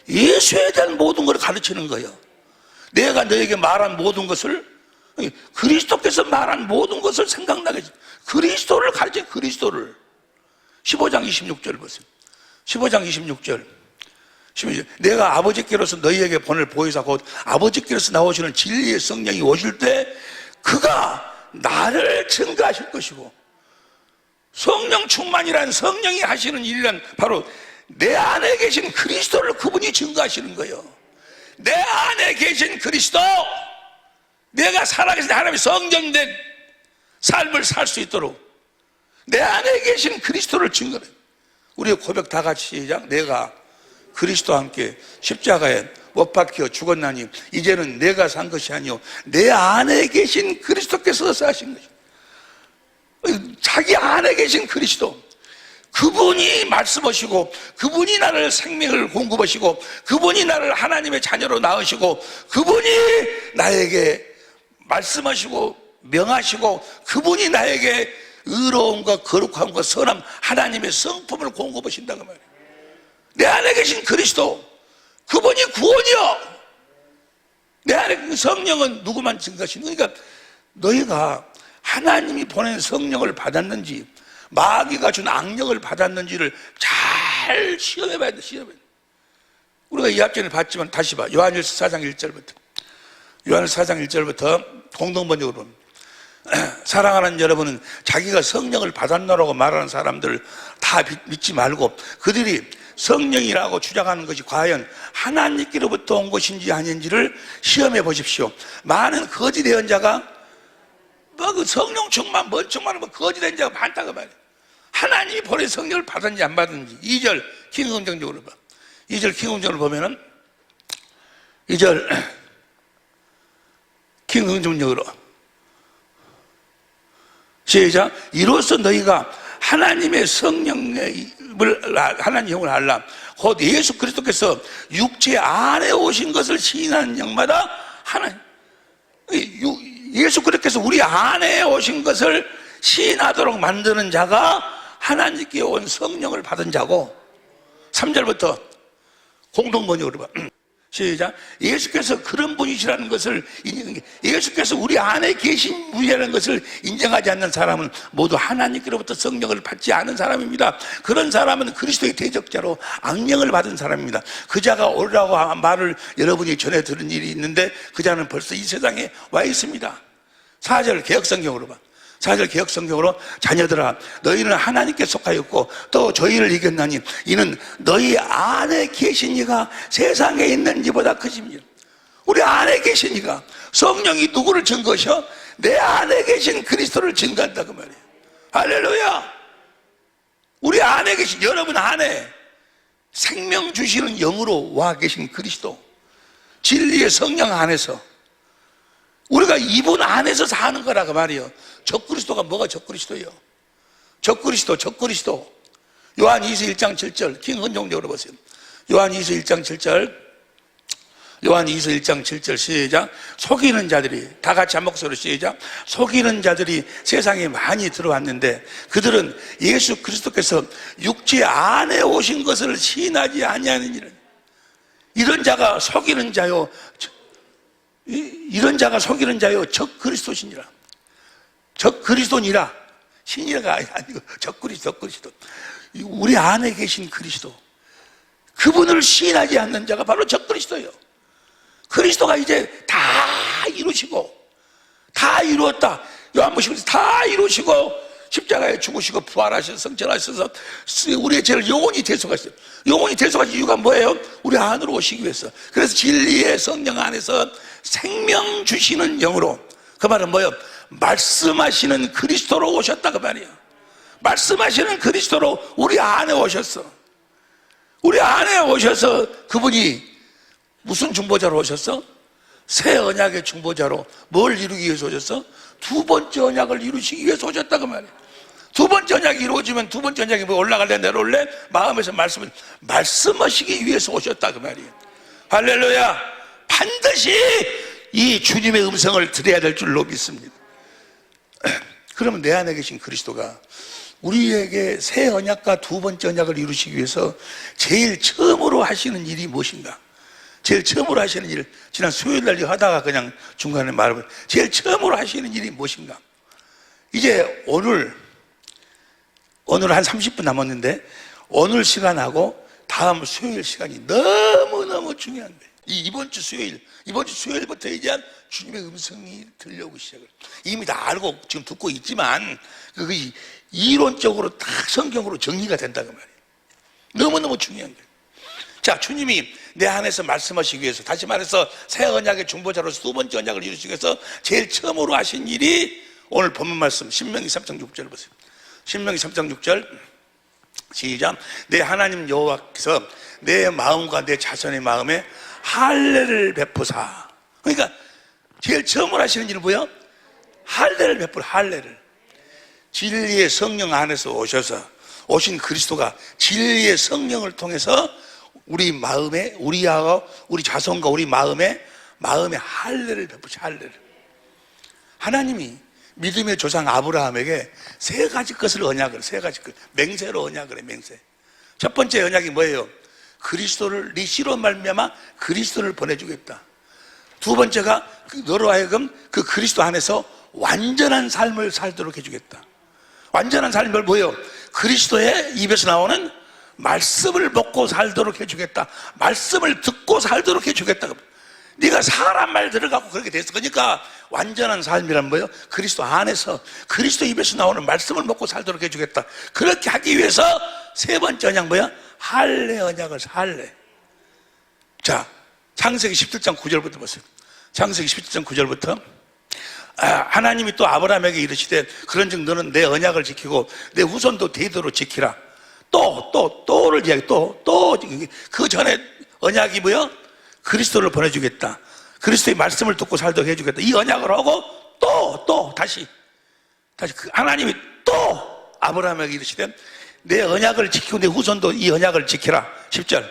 예수에 대한 모든 것을 가르치는 거예요. 내가 너에게 말한 모든 것을, 그리스도께서 말한 모든 것을 생각나게 해줘. 그리스도를 가르쳐. 그리스도를. 15장 26절 보세요. 15장 26절. 내가 아버지께로서 너희에게 보낼 보혜사 곧 아버지께로서 나오시는 진리의 성령이 오실 때 그가 나를 증거하실 것이고, 성령 충만이란 성령이 하시는 일이란 바로 내 안에 계신 그리스도를 그분이 증거하시는 거예요. 내 안에 계신 그리스도, 내가 살아계신 하나님의 성전된 삶을 살 수 있도록 내 안에 계신 그리스도를 증거해. 우리의 고백 다 같이 시작. 내가 그리스도와 함께 십자가에 못 박혀 죽었나니 이제는 내가 산 것이 아니요 내 안에 계신 그리스도께서 사신 것이요. 자기 안에 계신 그리스도, 그분이 말씀하시고 그분이 나를 생명을 공급하시고 그분이 나를 하나님의 자녀로 낳으시고 그분이 나에게 말씀하시고 명하시고 그분이 나에게 의로움과 거룩함과 선함, 하나님의 성품을 공급하신다고 말이에요. 내 안에 계신 그리스도, 그분이 구원이요. 내 안에 성령은 누구만 증거하시는 거니까 너희가 하나님이 보낸 성령을 받았는지 마귀가 준 악령을 받았는지를 잘 시험해봐야 돼. 시험해. 우리가 이 앞전에 봤지만 다시 봐. 요한일서 4장 1절부터. 요한일서 4장 1절부터 공동번역으로 봅니다. 사랑하는 여러분은 자기가 성령을 받았노라고 말하는 사람들 다 믿지 말고 그들이 성령이라고 주장하는 것이 과연 하나님께로부터 온 것인지 아닌지를 시험해 보십시오. 많은 거짓 예언자가 그 성령 충만, 뭔 충만은 거짓 예언자가 많다고 말이에요. 하나님이 보낸 성령을 받았는지 안 받았는지. 2절 킹흥정적으로 봐. 2절 킹흥정으로 보면은 2절 킹흥정적으로 시작. 이로써 너희가 하나님의 하나님의 영을 알라. 곧 예수 그리스도께서 육체 안에 오신 것을 시인하는 영마다 하나님, 예수 그리스도께서 우리 안에 오신 것을 시인하도록 만드는 자가 하나님께 온 성령을 받은 자고, 3절부터 공동번역으로 봐. 시작. 예수께서 그런 분이시라는 것을 예수께서 우리 안에 계신 분이라는 것을 인정하지 않는 사람은 모두 하나님께로부터 성령을 받지 않은 사람입니다. 그런 사람은 그리스도의 대적자로 악령을 받은 사람입니다. 그 자가 오라고 말을 여러분이 전해 들은 일이 있는데 그 자는 벌써 이 세상에 와 있습니다. 4절 개혁성경으로 봐. 4절 개혁성경으로 자녀들아 너희는 하나님께 속하였고 또 저희를 이겼나니 이는 너희 안에 계신 이가 세상에 있는 이보다 크심이라. 우리 안에 계신 이가 성령이 누구를 증거하셔? 내 안에 계신 그리스도를 증거한다 그 말이에요. 할렐루야. 우리 안에 계신 여러분 안에 생명 주시는 영으로 와 계신 그리스도, 진리의 성령 안에서 우리가 이분 안에서 사는 거라고 말이에요. 적그리스도가 뭐가 적그리스도예요? 적그리스도. 요한 2서 1장 7절 김헌종적으로 보세요. 요한 2서 1장 7절 요한 2서 1장 7절 시작. 속이는 자들이, 다 같이 한 목소리로 시작. 속이는 자들이 세상에 많이 들어왔는데 그들은 예수 그리스도께서 육체 안에 오신 것을 시인하지 아니하느니라. 이런 자가 속이는 자요, 적그리스도시니라. 적그리스도니라. 신이라가 아니고 적그리스도. 우리 안에 계신 그리스도, 그분을 시인하지 않는 자가 바로 적그리스도예요. 그리스도가 이제 다 이루시고, 다 이루었다. 요한복음에서 다 이루시고 십자가에 죽으시고 부활하셔서 성천하셔서 우리의 죄를 영원히 대속하셨어요. 영원히 대속하신 이유가 뭐예요? 우리 안으로 오시기 위해서. 그래서 진리의 성령 안에서 생명 주시는 영으로, 그 말은 뭐예요? 말씀하시는 그리스도로 오셨다 그 말이에요. 말씀하시는 그리스도로 우리 안에 오셨어. 우리 안에 오셔서 그분이 무슨 중보자로 오셨어? 새 언약의 중보자로 뭘 이루기 위해서 오셨어? 두 번째 언약을 이루시기 위해서 오셨다 그 말이에요. 두 번째 언약이 이루어지면 두 번째 언약이 뭐 올라갈래 내려올래? 마음에서 말씀하시기 위해서 오셨다 그 말이에요. 할렐루야. 반드시 이 주님의 음성을 들어야 될 줄로 믿습니다. 그러면 내 안에 계신 그리스도가 우리에게 새 언약과 두 번째 언약을 이루시기 위해서 제일 처음으로 하시는 일이 무엇인가? 제일 처음으로 하시는 일, 지난 수요일 날 하다가 그냥 중간에 말을, 제일 처음으로 하시는 일이 무엇인가? 이제 오늘 한 30분 남았는데 오늘 시간하고 다음 수요일 시간이 너무너무 중요한 거예요. 이번 주 수요일부터 이제 주님의 음성이 들려오기 시작을, 이미 다 알고 지금 듣고 있지만 그게 이론적으로 다 성경으로 정리가 된다고 말이에요. 너무너무 중요한 거예요. 자, 주님이 내 안에서 말씀하시기 위해서, 다시 말해서 새 언약의 중보자로서 두 번째 언약을 이루시기 위해서 제일 처음으로 하신 일이 오늘 본문 말씀 신명기 3장 6절 보세요. 신명기 3장 6절 시작. 내 하나님 여호와께서 내 마음과 내 자손의 마음에 할례를 베푸사. 그러니까 제일 처음으로 하시는 일은 뭐예요? 할례를 베푸라. 할례를. 진리의 성령 안에서 오신 그리스도가 진리의 성령을 통해서 우리 마음에, 우리하고 우리 자손과 우리 마음에 할례를 베푸시. 할례를. 하나님이 믿음의 조상 아브라함에게 세 가지 것을 맹세로 언약을 해. 맹세. 첫 번째 언약이 뭐예요? 그리스도를, 네 씨로 말미암아 그리스도를 보내주겠다. 두 번째가 너로 하여금 그 그리스도 안에서 완전한 삶을 살도록 해주겠다. 완전한 삶을 뭐예요? 그리스도의 입에서 나오는 말씀을 먹고 살도록 해주겠다. 말씀을 듣고 살도록 해주겠다. 네가 사람 말 들어가고 그렇게 됐어. 그러니까 완전한 삶이란 뭐예요? 그리스도 안에서 그리스도 입에서 나오는 말씀을 먹고 살도록 해주겠다. 그렇게 하기 위해서 세 번째 언약 뭐야? 할례 언약을 할례. 자, 창세기 17장 9절부터 보세요. 창세기 17장 9절부터 하나님이 또 아브라함에게 이르시되 그런즉 너는 내 언약을 지키고 내 후손도 대대로 지키라. 또를 이야기. 그 전에 언약이 뭐야? 그리스도를 보내주겠다. 그리스도의 말씀을 듣고 살도록 해주겠다. 이 언약을 하고 다시 하나님이 또 아브라함에게 이르시되 내 언약을 지키고 내 후손도 이 언약을 지키라. 10절.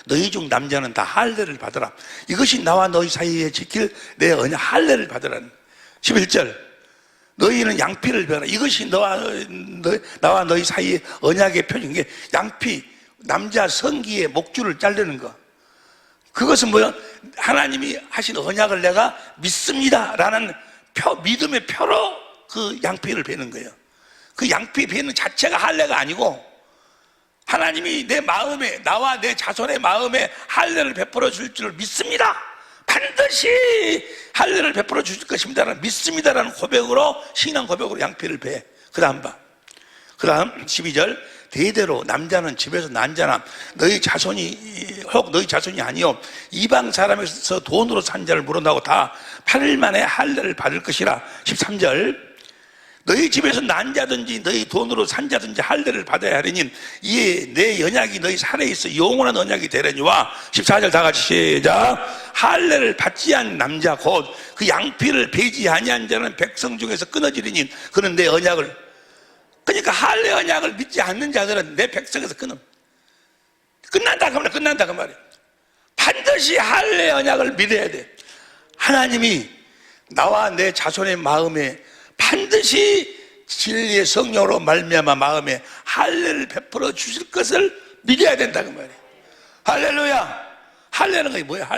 너희 중 남자는 다 할례를 받으라. 이것이 나와 너희 사이에 지킬 내 언약 할례를 받으라. 11절. 너희는 양피를 베라. 이것이 나와 너희 사이에 언약의 표준. 게 양피, 남자 성기의 목줄을 자르는 거. 그것은 뭐야? 하나님이 하신 언약을 내가 믿습니다 라는 믿음의 표로 그 양피를 베는 거예요. 그 양피 베는 자체가 할례가 아니고 하나님이 내 마음에, 나와 내 자손의 마음에 할례를 베풀어 줄 줄 믿습니다. 반드시 할례를 베풀어 주실 것입니다라는 믿습니다라는 고백으로, 신앙 고백으로 양피를 베. 그 다음 12절, 대대로 남자는 집에서 난 자나 너희 자손이 혹 너희 자손이 아니요 이방 사람에서 돈으로 산 자를 물어나고 다 8일 만에 할례를 받을 것이라. 13절, 너희 집에서 난 자든지 너희 돈으로 산 자든지 할례를 받아야 하리니 이에 내 언약이 너희 살에 있어 영원한 언약이 되려니와. 14절 다 같이 시작. 할례를 받지 않은 남자 곧 그 양피를 베지 아니한 자는 백성 중에서 끊어지리니 그는 내 언약을, 그러니까 할례 언약을 믿지 않는 자들은 내 백성에서 끝난다 그 말이야. 끝난다 그 말이야. 반드시 할례 언약을 믿어야 돼. 하나님이 나와 내 자손의 마음에 반드시 진리의 성령으로 말미암아 마음에 할례를 베풀어 주실 것을 믿어야 된다 그 말이에요. 할렐루야. 할례는 것이 뭐야?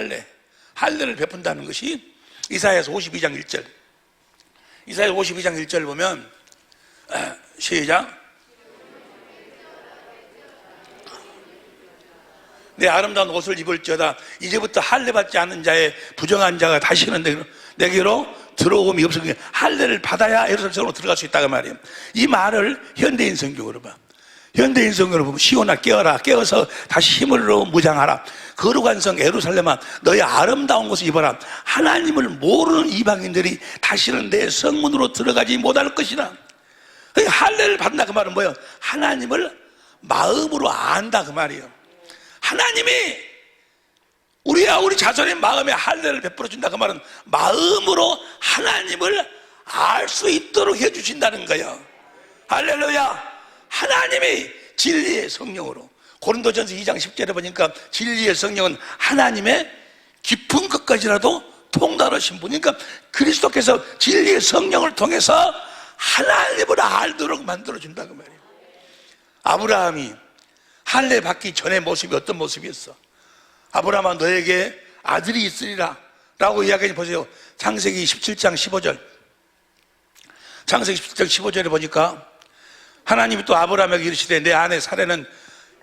할례를 베푼다는 것이 이사야서 52장 1절. 이사야 52장 1절을 보면 시작. 내 아름다운 옷을 입을지어다 이제부터 할례 받지 않은 자의 부정한 자가 다시는 내게로 들어옴이 없으니 할례를 받아야 예루살렘으로 들어갈 수 있다고 말이에요. 이 말을 현대인 성경으로 봐. 현대인 성경으로 보면 시온아 깨어라, 깨어서 다시 힘을 얻어 무장하라. 거룩한 성 예루살렘아 너의 아름다운 것을 입어라. 하나님을 모르는 이방인들이 다시는 내 성문으로 들어가지 못할 것이라. 할례를 받는다 그 말은 뭐예요? 하나님을 마음으로 안다 그 말이에요. 하나님이 우리 자손의 마음에 할례를 베풀어 준다 그 말은 마음으로 하나님을 알 수 있도록 해주신다는 거예요. 할렐루야. 하나님이 진리의 성령으로, 고린도전서 2장 10절에 보니까 진리의 성령은 하나님의 깊은 것까지라도 통달하신 분이니까 그리스도께서 진리의 성령을 통해서 하나님을 알도록 만들어준다 그 말이에요. 아브라함이 할례 받기 전의 모습이 어떤 모습이었어? 아브라함아 너에게 아들이 있으리라 라고 이야기해 보세요. 창세기 17장 15절. 창세기 17장 15절에 보니까 하나님이 또 아브라함에게 이르시되 내 아내 사레는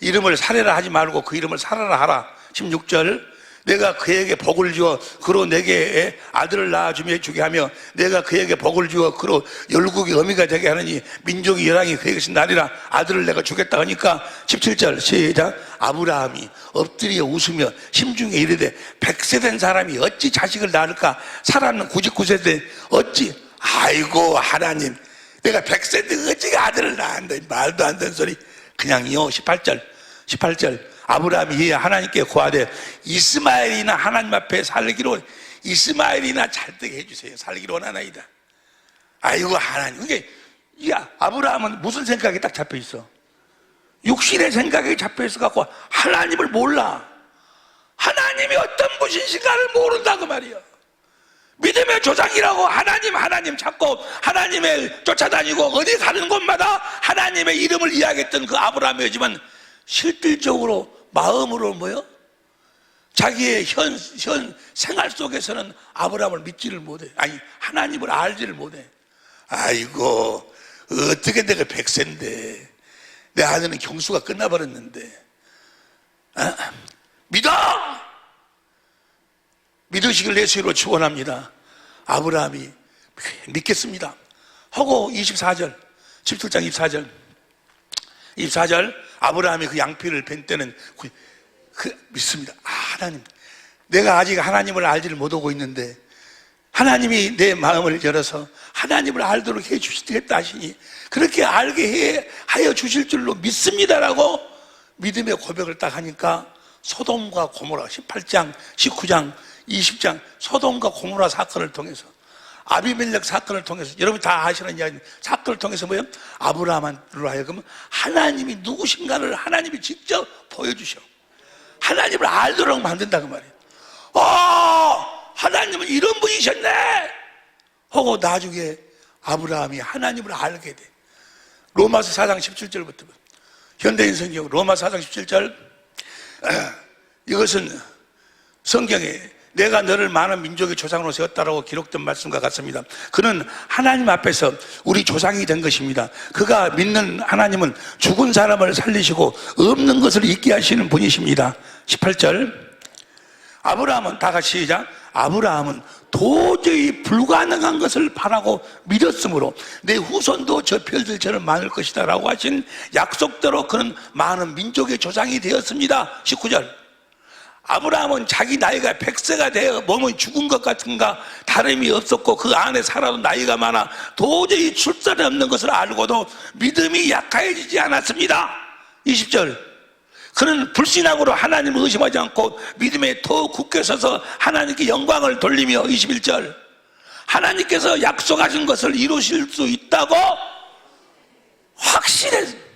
이름을 사레라 하지 말고 그 이름을 사라라 하라. 16절, 내가 그에게 복을 주어 그로 내게 아들을 낳아주며 주게 하며 내가 그에게 복을 주어 그로 열국의 어미가 되게 하느니 민족이 열왕이 그에게 나리라. 아들을 내가 주겠다 하니까 17절 시작. 아브라함이 엎드려 웃으며 심중에 이르되 100세 된 사람이 어찌 자식을 낳을까? 사람은 99세 돼 어찌? 아이고 하나님 내가 100세인데 어찌 아들을 낳았는데 말도 안 되는 소리. 그냥요. 18절 아브라함이 하나님께 구하되 이스마엘이나 하나님 앞에 살기로 이스마엘이나 잘되게 해주세요. 살기로 원하나이다. 아이고 하나님. 이게 아브라함은 무슨 생각이 딱 잡혀 있어? 육신의 생각이 잡혀 있어 갖고 하나님을 몰라. 하나님이 어떤 분이신가를 모른다 그 말이야. 믿음의 조상이라고 하나님 찾고 하나님을 쫓아다니고 어디 가는 곳마다 하나님의 이름을 이야기했던 그 아브라함이었지만 실질적으로 마음으로 뭐요? 자기의 현 생활 속에서는 아브라함을 믿지를 못해. 아니 하나님을 알지를 못해. 아이고 어떻게 내가 100세인데 내 아내는 경수가 끝나버렸는데 믿으시길 예수로 축원합니다. 아브라함이 믿겠습니다 하고 24절 17장 24절 아브라함이 그 양피를 벤 때는 믿습니다. 하나님 내가 아직 하나님을 알지를 못하고 있는데 하나님이 내 마음을 열어서 하나님을 알도록 해 주시겠다 하시니 그렇게 알게 하여 주실 줄로 믿습니다라고 믿음의 고백을 딱 하니까 소돔과 고모라 18장 19장 20장 소돔과 고모라 사건을 통해서 아비멜렉 사건을 통해서 여러분이 다 아시는 이야기 사건을 통해서 뭐예요? 아브라함으로 하여금 하나님이 누구신가를 하나님이 직접 보여주셔. 하나님을 알도록 만든다 그 말이에요. 하나님은 이런 분이셨네 하고 나중에 아브라함이 하나님을 알게 돼. 로마서 4장 17절부터 현대인 성경 로마서 4장 17절 이것은 성경에 내가 너를 많은 민족의 조상으로 세웠다라고 기록된 말씀과 같습니다. 그는 하나님 앞에서 우리 조상이 된 것입니다. 그가 믿는 하나님은 죽은 사람을 살리시고 없는 것을 있게 하시는 분이십니다. 18절 아브라함은 다 같이 시작. 아브라함은 도저히 불가능한 것을 바라고 믿었으므로 내 후손도 저 별들처럼 많을 것이다 라고 하신 약속대로 그는 많은 민족의 조상이 되었습니다. 19절. 아브라함은 자기 나이가 100세가 되어 몸은 죽은 것 같은가 다름이 없었고 그 안에 살아도 나이가 많아 도저히 출산이 없는 것을 알고도 믿음이 약해지지 않았습니다. 20절. 그는 불신앙으로 하나님을 의심하지 않고 믿음에 더 굳게 서서 하나님께 영광을 돌리며 21절. 하나님께서 약속하신 것을 이루실 수 있다고 확신했습니다.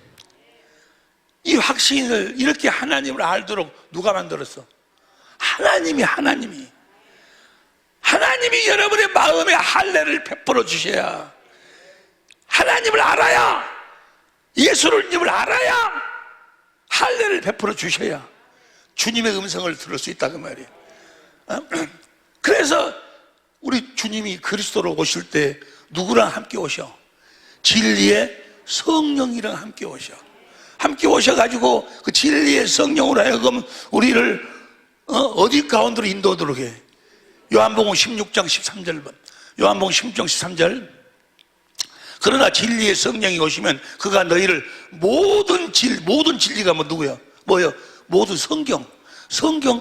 이 확신을 이렇게 하나님을 알도록 누가 만들었어? 하나님이 여러분의 마음에 할례를 베풀어 주셔야, 하나님을 알아야, 예수님을 알아야 할례를 베풀어 주셔야 주님의 음성을 들을 수 있다 그 말이에요. 그래서 우리 주님이 그리스도로 오실 때 누구랑 함께 오셔? 진리의 성령이랑 함께 오셔. 함께 오셔가지고 그 진리의 성령으로 하여금 우리를 어디 가운데로 인도하도록 해. 요한복음 16장 13절. 요한복음 16장 13절. 그러나 진리의 성령이 오시면 그가 너희를 모든 진리가 누구야? 뭐요? 모든 성경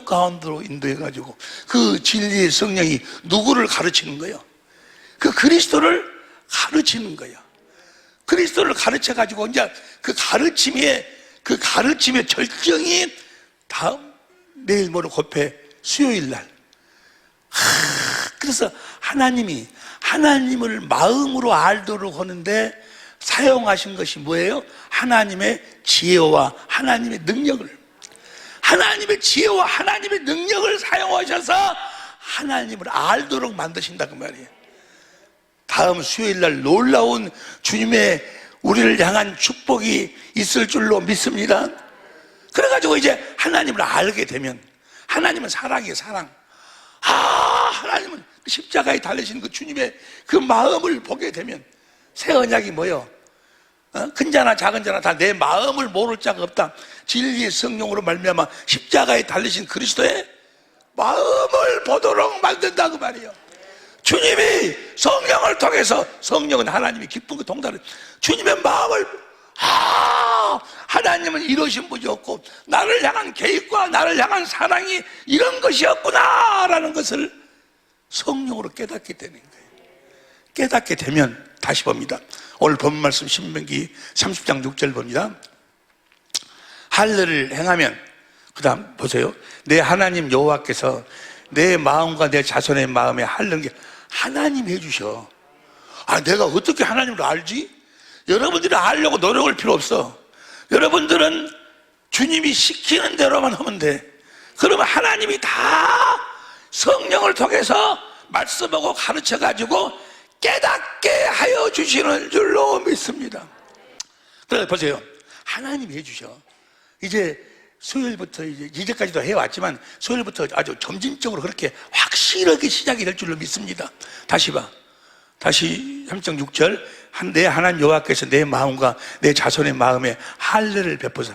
가운데로 인도해가지고 그 진리의 성령이 누구를 가르치는 거예요? 그 그리스도를 가르치는 거예요. 그리스도를 가르쳐가지고 이제 그 가르침의 절정이 다음 내일 모레 곱해 수요일 날. 그래서 하나님을 마음으로 알도록 하는데 사용하신 것이 뭐예요? 하나님의 지혜와 하나님의 능력을 사용하셔서 하나님을 알도록 만드신다 그 말이에요. 다음 수요일 날 놀라운 주님의 우리를 향한 축복이 있을 줄로 믿습니다. 그래가지고 이제 하나님을 알게 되면, 하나님은 사랑이에요, 사랑. 하나님은 십자가에 달리신 그 주님의 그 마음을 보게 되면, 새 언약이 뭐요? 큰 자나 작은 자나 다 내 마음을 모를 자가 없다. 진리의 성령으로 말미암아 십자가에 달리신 그리스도의 마음을 보도록 만든다 그 말이에요. 주님이 성령을 통해서, 성령은 하나님이 기쁜 그 동달을, 주님의 마음을, 하나님은 이러신 분이 없고 나를 향한 계획과 나를 향한 사랑이 이런 것이었구나 라는 것을 성령으로 깨닫게 되는 거예요. 깨닫게 되면, 다시 봅니다. 오늘 본 말씀 신명기 30장 6절 봅니다. 할례를 행하면, 그 다음 보세요. 내 하나님 여호와께서 내 마음과 내 자손의 마음에 할례는 게 하나님 해주셔. 내가 어떻게 하나님을 알지? 여러분들이 알려고 노력할 필요 없어. 여러분들은 주님이 시키는 대로만 하면 돼. 그러면 하나님이 다 성령을 통해서 말씀하고 가르쳐가지고 깨닫게 하여 주시는 줄로 믿습니다. 그래서 보세요. 하나님이 해주셔. 이제 수요일부터 이제까지도 해왔지만 수요일부터 아주 점진적으로 그렇게 확실하게 시작이 될 줄로 믿습니다. 다시 3.6절. 내 하나님 여호와께서 내 마음과 내 자손의 마음에 할례를 베푸사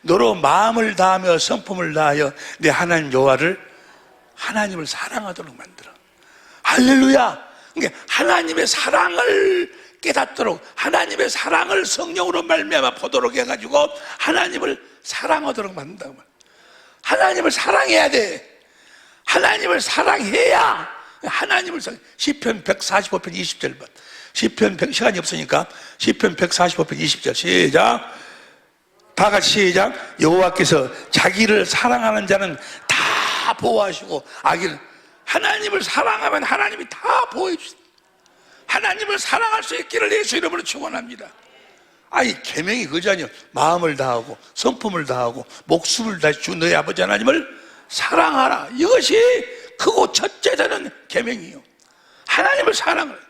너로 마음을 다하며 성품을 다하여 내 하나님 여호와를, 하나님을 사랑하도록 만들어. 할렐루야. 그러니까 하나님의 사랑을 깨닫도록, 하나님의 사랑을 성령으로 말미암아 보도록 해가지고 하나님을 사랑하도록 만든다고 말이야. 하나님을 사랑해야 돼. 하나님을 사랑해야 하나님을 시편 145편 20절 봐. 시간이 없으니까 시편 145편 20절 시작. 다 같이 시작. 여호와께서 자기를 사랑하는 자는 다 보호하시고 악인은, 하나님을 사랑하면 하나님이 다 보호해 주신다. 하나님을 사랑할 수 있기를 예수 이름으로 축원합니다. 계명이 그지 아니요. 마음을 다하고 성품을 다하고 목숨을 다해 주 너희 아버지 하나님을 사랑하라. 이것이 크고 첫째 되는 계명이요. 하나님을 사랑을.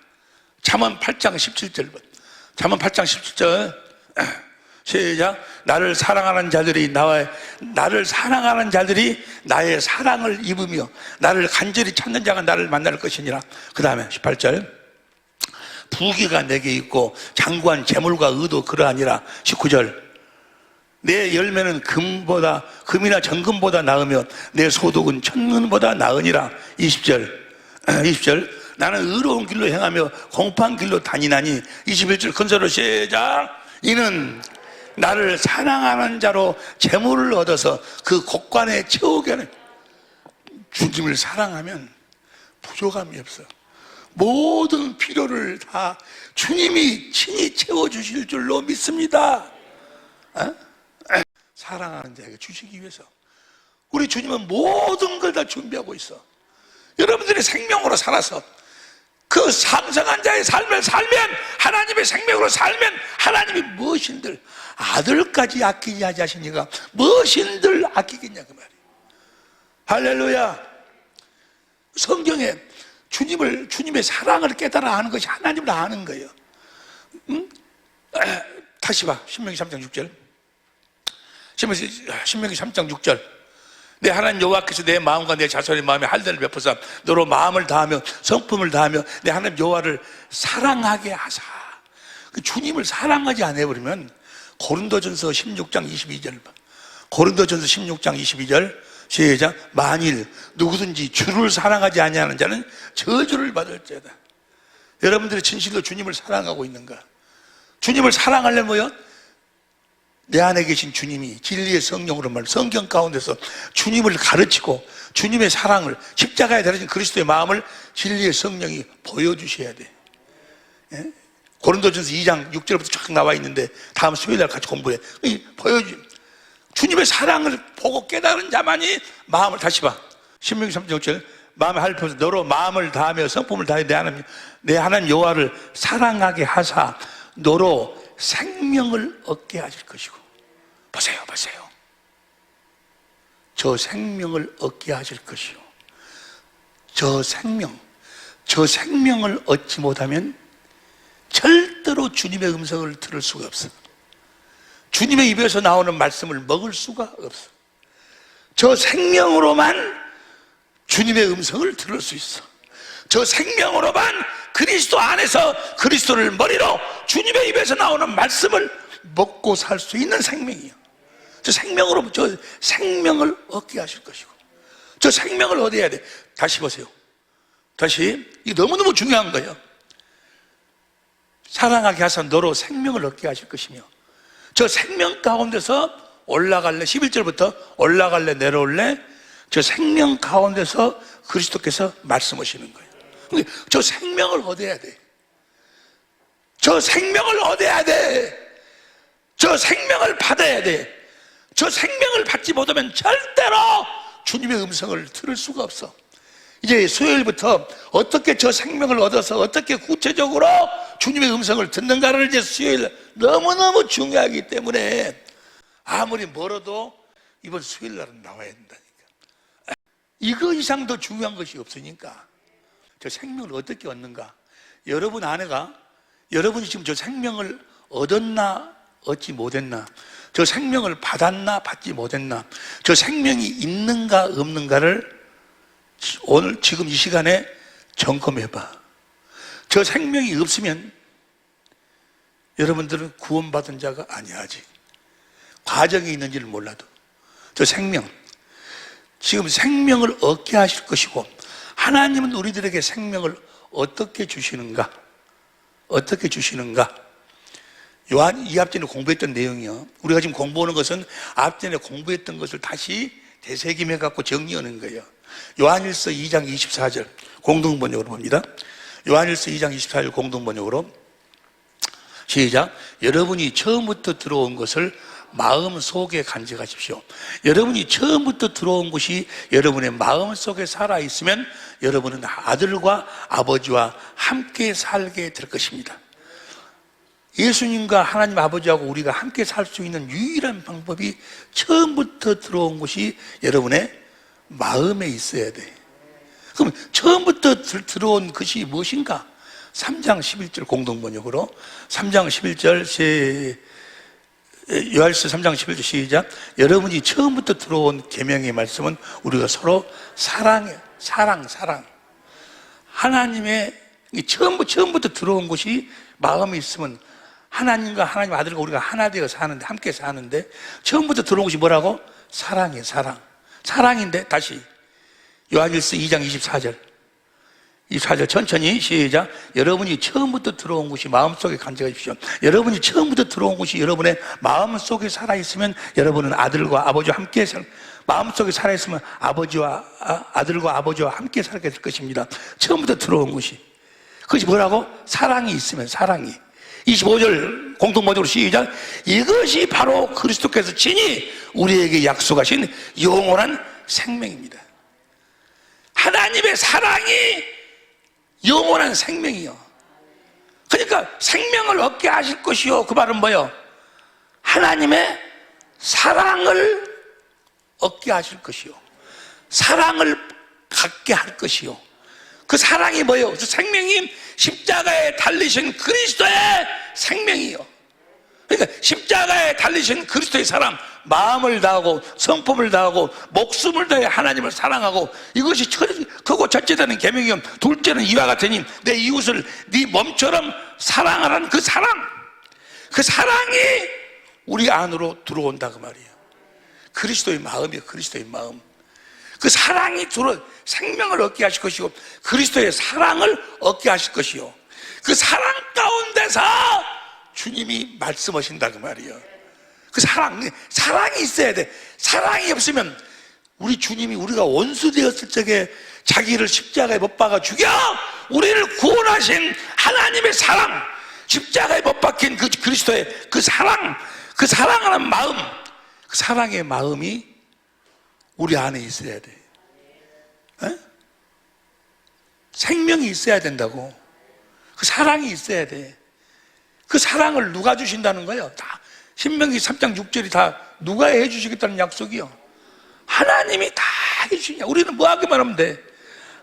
잠언 8장 17절. 잠언 8장 17절 시작. 나를 사랑하는 자들이 나의 사랑을 입으며 나를 간절히 찾는 자가 나를 만날 것이니라. 그 다음에 18절. 부귀가 내게 있고 장구한 재물과 의도 그러하니라. 19절. 내 열매는 금이나 정금보다 나으며 내 소득은 천금보다 나으니라. 20절 나는 의로운 길로 행하며 공평한 길로 다니나니. 21절 큰소리로 시작. 이는 나를 사랑하는 자로 재물을 얻어서 그 곳간에 채우게 하는. 주님을 사랑하면 부족함이 없어. 모든 필요를 다 주님이 친히 채워주실 줄로 믿습니다. 사랑하는 자에게 주시기 위해서 우리 주님은 모든 걸 다 준비하고 있어. 여러분들이 생명으로 살아서 그 삼성한 자의 삶을 살면, 하나님의 생명으로 살면 하나님이 무엇인들 아들까지 아끼지 하시니까 무엇인들 아끼겠냐 그 말이에요. 할렐루야. 성경에 주님의 사랑을 깨달아 아는 것이 하나님을 아는 거예요. 응? 다시 봐. 신명기 3장 6절. 신명기 3장 6절. 내 하나님 여호와께서 내 마음과 내 자손의 마음에 할례를 베푸사 너로 마음을 다하며 성품을 다하며 내 하나님 여호와를 사랑하게 하사. 주님을 사랑하지 않아 버리면 고린도전서 16장 22절. 고린도전서 16장 22절 시작. 만일 누구든지 주를 사랑하지 아니하는 자는 저주를 받을지어다. 여러분들이 진실로 주님을 사랑하고 있는가? 주님을 사랑하려면 뭐요? 내 안에 계신 주님이 진리의 성령으로 말 성경 가운데서 주님을 가르치고 주님의 사랑을, 십자가에 달아진 그리스도의 마음을 진리의 성령이 보여주셔야 돼. 예? 고린도전서 2장 6절부터 쫙 나와 있는데 다음 수요일날 같이 공부해. 주님의 사랑을 보고 깨달은 자만이 마음을, 다시 봐. 신명기 3장 6절. 마음에 할펴서 너로 마음을 다하며 성품을 다해 내 하나님 여호와를 사랑하게 하사 너로 생명을 얻게 하실 것이고. 보세요. 저 생명을 얻게 하실 것이요. 저 생명을 얻지 못하면 절대로 주님의 음성을 들을 수가 없어. 주님의 입에서 나오는 말씀을 먹을 수가 없어. 저 생명으로만 주님의 음성을 들을 수 있어. 저 생명으로만 그리스도 안에서 그리스도를 머리로 주님의 입에서 나오는 말씀을 먹고 살 수 있는 생명이에요. 저 생명을 얻게 하실 것이고, 저 생명을 얻어야 돼. 다시 보세요. 이게 너무너무 중요한 거예요. 사랑하게 하사 너로 생명을 얻게 하실 것이며, 저 생명 가운데서 올라갈래, 11절부터 올라갈래 내려올래, 저 생명 가운데서 그리스도께서 말씀하시는 거예요. 근데 저 생명을 얻어야 돼. 저 생명을 얻어야 돼. 저 생명을 받아야 돼. 저 생명을 받지 못하면 절대로 주님의 음성을 들을 수가 없어. 이제 수요일부터 어떻게 저 생명을 얻어서 어떻게 구체적으로 주님의 음성을 듣는가를 이제 수요일 너무너무 중요하기 때문에 아무리 멀어도 이번 수요일날은 나와야 된다니까. 이거 이상 더 중요한 것이 없으니까 저 생명을 어떻게 얻는가? 여러분 아내가 여러분이 지금 저 생명을 얻었나 얻지 못했나, 저 생명을 받았나 받지 못했나, 저 생명이 있는가 없는가를 오늘 지금 이 시간에 점검해봐. 저 생명이 없으면 여러분들은 구원받은 자가 아니야. 아직 과정이 있는지를 몰라도 저 생명, 지금 생명을 얻게 하실 것이고, 하나님은 우리들에게 생명을 어떻게 주시는가? 요한 이 앞전에 공부했던 내용이요. 우리가 지금 공부하는 것은 앞전에 공부했던 것을 다시 되새김해 갖고 정리하는 거예요. 요한일서 2장 24절 공동번역으로 봅니다. 요한일서 2장 24절 공동번역으로 시작. 여러분이 처음부터 들어온 것을 마음 속에 간직하십시오. 여러분이 처음부터 들어온 것이 여러분의 마음 속에 살아있으면 여러분은 아들과 아버지와 함께 살게 될 것입니다. 예수님과 하나님 아버지하고 우리가 함께 살 수 있는 유일한 방법이 처음부터 들어온 것이 여러분의 마음에 있어야 돼. 그럼 처음부터 들어온 것이 무엇인가? 3장 11절 공동번역으로 3장 11절 요한일서 3장 11절 시작. 여러분이 처음부터 들어온 계명의 말씀은 우리가 서로 사랑. 하나님의 처음부터 들어온 것이 마음에 있으면 하나님과 하나님 아들과 우리가 하나 되어 사는데, 함께 사는데, 처음부터 들어온 것이 뭐라고? 사랑이에요, 사랑. 사랑인데, 다시. 요한일서 2장 24절. 24절 천천히 시작. 여러분이 처음부터 들어온 것이 마음속에 간직하십시오. 여러분이 처음부터 들어온 것이 여러분의 마음속에 살아있으면 여러분은 아들과 아버지와 함께 마음속에 살아있으면 아들과 아버지와 함께 살게 될 것입니다. 처음부터 들어온 것이. 그것이 뭐라고? 사랑이 있으면, 사랑이. 25절 공통모적으로 시작. 이것이 바로 그리스도께서 친히 우리에게 약속하신 영원한 생명입니다. 하나님의 사랑이 영원한 생명이요. 그러니까 생명을 얻게 하실 것이요. 그 말은 뭐요? 하나님의 사랑을 얻게 하실 것이요. 사랑을 갖게 할 것이요. 그 사랑이 뭐예요? 그 생명이 십자가에 달리신 그리스도의 생명이요. 그러니까 십자가에 달리신 그리스도의 사랑, 마음을 다하고 성품을 다하고 목숨을 다해 하나님을 사랑하고, 이것이 크고 첫째는 계명이요 둘째는 이와 같으니 내 이웃을 네 몸처럼 사랑하라는 그 사랑, 그 사랑이 우리 안으로 들어온다 그 말이에요. 그리스도의 마음이에요. 그리스도의 마음. 그 사랑이 생명을 얻게 하실 것이고 그리스도의 사랑을 얻게 하실 것이요. 그 사랑 가운데서 주님이 말씀하신다 그 말이에요. 그 사랑이 있어야 돼. 사랑이 없으면 우리 주님이 우리가 원수 되었을 적에 자기를 십자가에 못 박아 죽여 우리를 구원하신 하나님의 사랑, 십자가에 못 박힌 그 그리스도의 그 사랑, 그 사랑하는 마음, 그 사랑의 마음이 우리 안에 있어야 돼. 에? 생명이 있어야 된다고. 그 사랑이 있어야 돼. 그 사랑을 누가 주신다는 거예요? 다 신명기 3장 6절이 다 누가 해주시겠다는 약속이요? 하나님이 다 해주시냐. 우리는 뭐 하기만 하면 돼.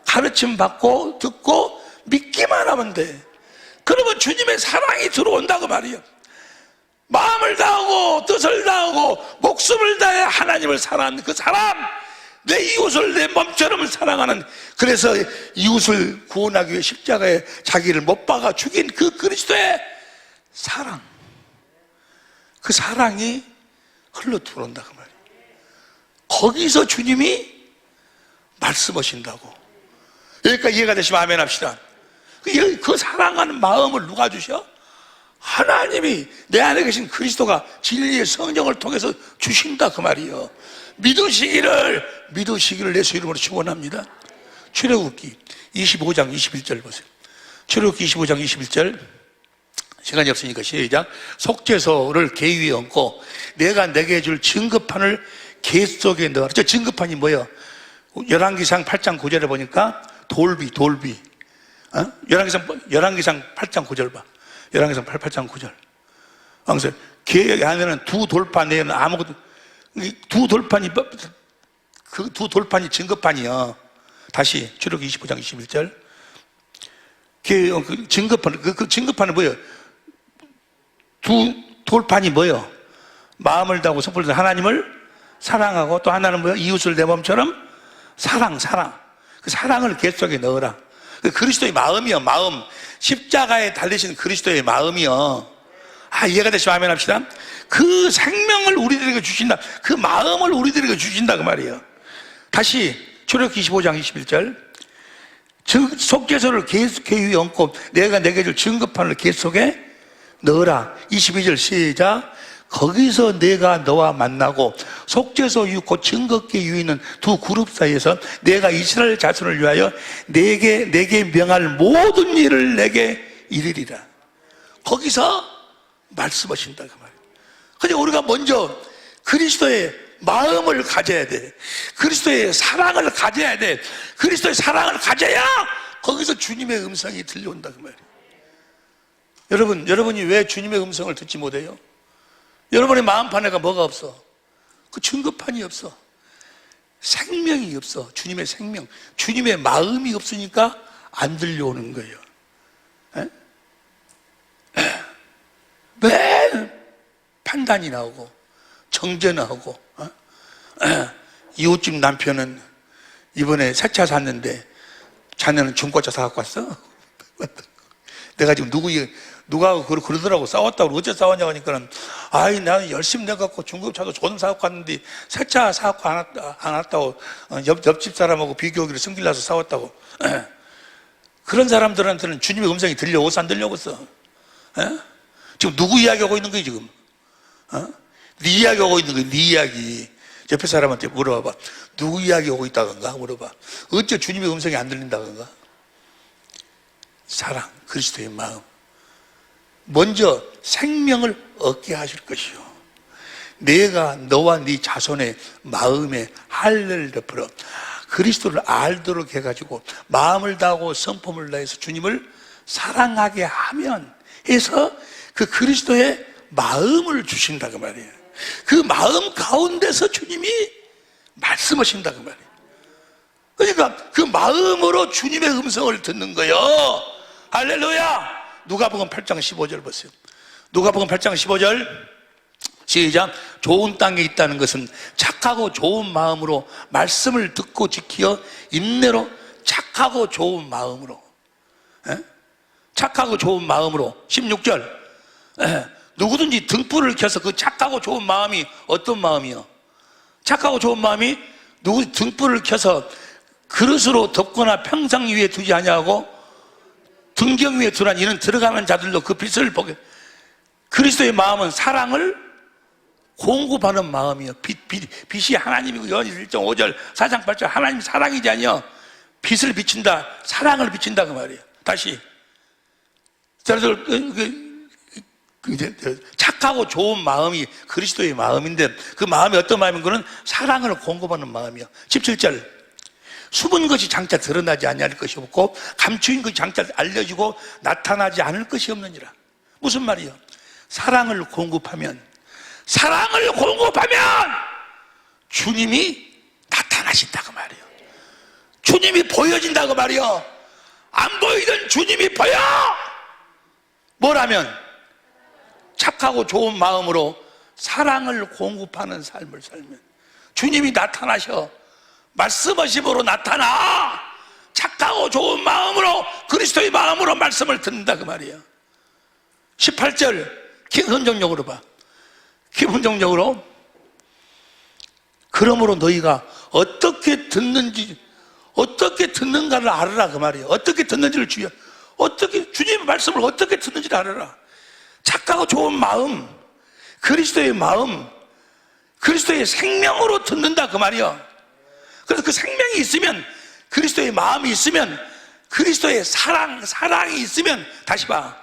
가르침 받고 듣고 믿기만 하면 돼. 그러면 주님의 사랑이 들어온다고 말이에요. 마음을 다하고 뜻을 다하고 목숨을 다해 하나님을 사랑하는 그 사람, 내 이웃을 내 몸처럼 사랑하는, 그래서 이웃을 구원하기 위해 십자가에 자기를 못 박아 죽인 그 그리스도의 사랑, 그 사랑이 흘러 들어온다 그 말이에요. 거기서 주님이 말씀하신다고. 여기까지 이해가 되시면 아멘 합시다. 그 사랑하는 마음을 누가 주셔? 하나님이 내 안에 계신 그리스도가 진리의 성령을 통해서 주신다 그 말이에요. 믿으시기를 예수 이름으로 축원합니다. 출애굽기 25장 21절 보세요. 출애굽기 25장 21절. 시간이 없으니까 시작. 속죄소를 개 위에 얹고 내가 내게 줄 증거판을 개 속에 넣어라. 저 증거판이 뭐예요? 열왕기상 8장 9절에 보니까 돌비. 열왕기상 8장 9절 봐. 열왕기상 8장 9절. 그래서 개 안에는 두 돌판 내에는 아무것도, 두 돌판이 증거판이요. 다시 출애굽기 25장 21절. 그 증거판, 그 증거판은 뭐예요? 두 돌판이 뭐예요? 마음을 다하고 성품을 다하고 하나님을 사랑하고, 또 하나는 뭐예요? 이웃을 내 몸처럼 사랑. 그 사랑을 개 속에 넣어라. 그 그리스도의 마음이요, 마음. 십자가에 달리신 그리스도의 마음이요. 이해가 되시면 아멘 합시다. 그 생명을 우리들에게 주신다. 그 마음을 우리들에게 주신다 그 말이에요. 다시 출애굽기 25장 21절. 속죄소를 개 위에 얹고 내가 내게 줄 증거판을 개 속에 넣어라. 22절 시작. 거기서 내가 너와 만나고 속죄소 유 곧 증거계 유 있는 두 그룹 사이에서 내가 이스라엘 자손을 위하여 내게 명할 모든 일을 내게 이르리라. 거기서 말씀하신다 그 말이에요. 그러니까 우리가 먼저 그리스도의 마음을 가져야 돼. 그리스도의 사랑을 가져야 돼. 그리스도의 사랑을 가져야 거기서 주님의 음성이 들려온다 그 말이에요. 여러분이 왜 주님의 음성을 듣지 못해요? 여러분의 마음판에가 뭐가 없어? 그 증거판이 없어. 생명이 없어. 주님의 생명, 주님의 마음이 없으니까 안 들려오는 거예요. 매일 판단이 나오고 정죄 나오고. 이웃집 남편은 이번에 새 차 샀는데 자네는 중고차 사갖고 왔어? 내가 지금 누가 그러더라고. 싸웠다고. 어째 싸웠냐고 하니까는, 아이, 나는 열심히 내갖고 중급차도 좋은 사갖고 왔는데, 새 차 사갖고 안 왔다고, 옆집 사람하고 비교하기로 승질나서 싸웠다고. 그런 사람들한테는 주님의 음성이 들려오고 안 들려오겠어? 지금 누구 이야기하고 있는 거야, 지금? 네 이야기하고 있는 거야, 네 이야기. 옆에 사람한테 물어봐봐. 누구 이야기하고 있다던가? 물어봐. 어째 주님의 음성이 안 들린다던가? 사랑, 그리스도의 마음. 먼저 생명을 얻게 하실 것이요. 내가 너와 네 자손의 마음에 할례를 덮으러 그리스도를 알도록 해가지고 마음을 다하고 성품을 다해서 주님을 사랑하게 하면 해서 그 그리스도의 마음을 주신다 그 말이에요. 그 마음 가운데서 주님이 말씀하신다 그 말이에요. 그러니까 그 마음으로 주님의 음성을 듣는 거예요. 할렐루야. 누가복음 8장 15절 보세요. 누가복음 8장 15절 시작. 좋은 땅에 있다는 것은 착하고 좋은 마음으로 말씀을 듣고 지키어 인내로 착하고 좋은 마음으로 착하고 좋은 마음으로 16절 누구든지 등불을 켜서 그 착하고 좋은 마음이 어떤 마음이요? 착하고 좋은 마음이 누구 등불을 켜서 그릇으로 덮거나 평상 위에 두지 아니하고 등경 위에 두란 이는 들어가는 자들도 그 빛을 보게. 그리스도의 마음은 사랑을 공급하는 마음이요. 빛이 하나님이고 요한일서 1.5절 4장 8절 하나님이 사랑이지 아니요 빛을 비친다, 사랑을 비친다 그 말이에요. 다시 착하고 좋은 마음이 그리스도의 마음인데 그 마음이 어떤 마음인 거는 사랑을 공급하는 마음이요. 17절 숨은 것이 장차 드러나지 아니할 것이 없고 감추인 것이 장차 알려지고 나타나지 않을 것이 없느니라. 무슨 말이요? 사랑을 공급하면 주님이 나타나신다고 말이에요. 주님이 보여진다고 말이요. 안 보이던 주님이 보여. 뭐라면 착하고 좋은 마음으로 사랑을 공급하는 삶을 살면 주님이 나타나셔. 말씀하심으로 나타나. 착하고 좋은 마음으로 그리스도의 마음으로 말씀을 듣는다 그 말이에요. 18절 기본적으로 봐. 기본적으로 그러므로 너희가 어떻게 듣는가를 알아라 그 말이에요. 어떻게 듣는지를 어떻게 주님의 말씀을 어떻게 듣는지를 알아라. 착하고 좋은 마음, 그리스도의 마음, 그리스도의 생명으로 듣는다 그 말이에요. 그래서 그 생명이 있으면 그리스도의 마음이 있으면 그리스도의 사랑이 있으면 다시 봐.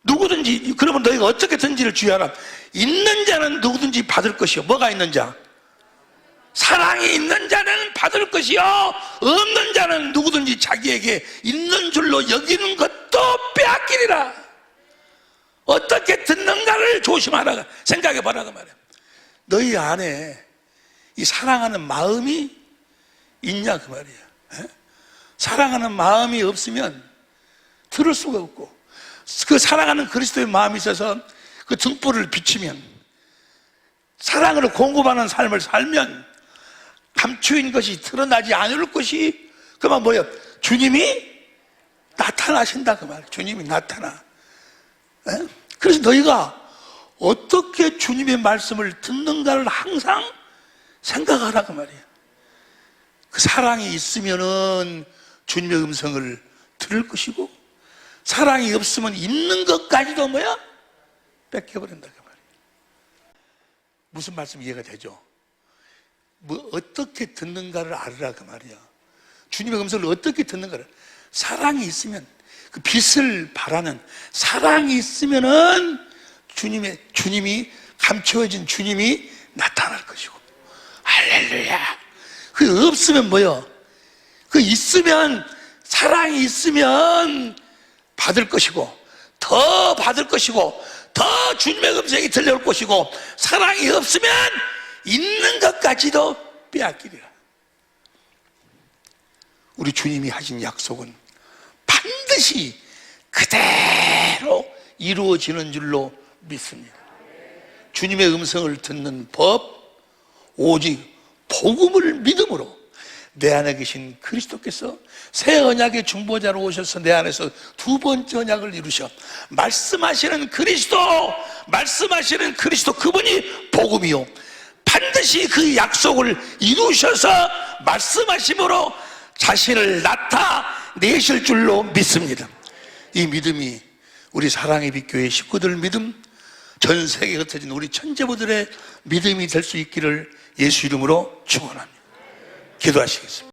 누구든지 그러면 너희가 어떻게 듣는지를 주의하라. 있는 자는 누구든지 받을 것이요. 뭐가 있는 자? 사랑이 있는 자는 받을 것이요. 없는 자는 누구든지 자기에게 있는 줄로 여기는 것도 빼앗기리라. 어떻게 듣는가를 조심하라. 생각해봐라 그 말이야. 너희 안에 이 사랑하는 마음이 있냐 그 말이야. 사랑하는 마음이 없으면 들을 수가 없고 그 사랑하는 그리스도의 마음이 있어서 그 등불을 비치면 사랑을 공급하는 삶을 살면 감추인 것이 드러나지 않을 것이 그만 뭐예요? 주님이 나타나신다 그 말이에요. 주님이 나타나. 그래서 너희가 어떻게 주님의 말씀을 듣는가를 항상 생각하라 그 말이에요. 그 사랑이 있으면은 주님의 음성을 들을 것이고 사랑이 없으면 있는 것까지도 뭐야? 뺏겨버린다 그 말이에요. 무슨 말씀 이해가 되죠? 뭐 어떻게 듣는가를 알아라 그 말이야. 주님의 음성을 어떻게 듣는가를. 사랑이 있으면 그 빛을 바라는 사랑이 있으면은 주님이 감추어진 주님이 나타날 것이고. 할렐루야. 그 없으면 뭐요? 그 있으면 사랑이 있으면 받을 것이고 더 받을 것이고 더 주님의 음성이 들려올 것이고 사랑이 없으면 있는 것까지도 빼앗기리라. 우리 주님이 하신 약속은 반드시 그대로 이루어지는 줄로 믿습니다. 주님의 음성을 듣는 법 오직 복음을 믿음으로 내 안에 계신 그리스도께서 새 언약의 중보자로 오셔서 내 안에서 두 번째 언약을 이루셔. 말씀하시는 그리스도, 말씀하시는 그리스도, 그분이 복음이요, 반드시 그 약속을 이루셔서 말씀하심으로 자신을 나타내실 줄로 믿습니다. 이 믿음이 우리 사랑의 빛교회 식구들 믿음, 전 세계에 흩어진 우리 천재부들의 믿음이 될 수 있기를 예수 이름으로 축원합니다. 기도하시겠습니다.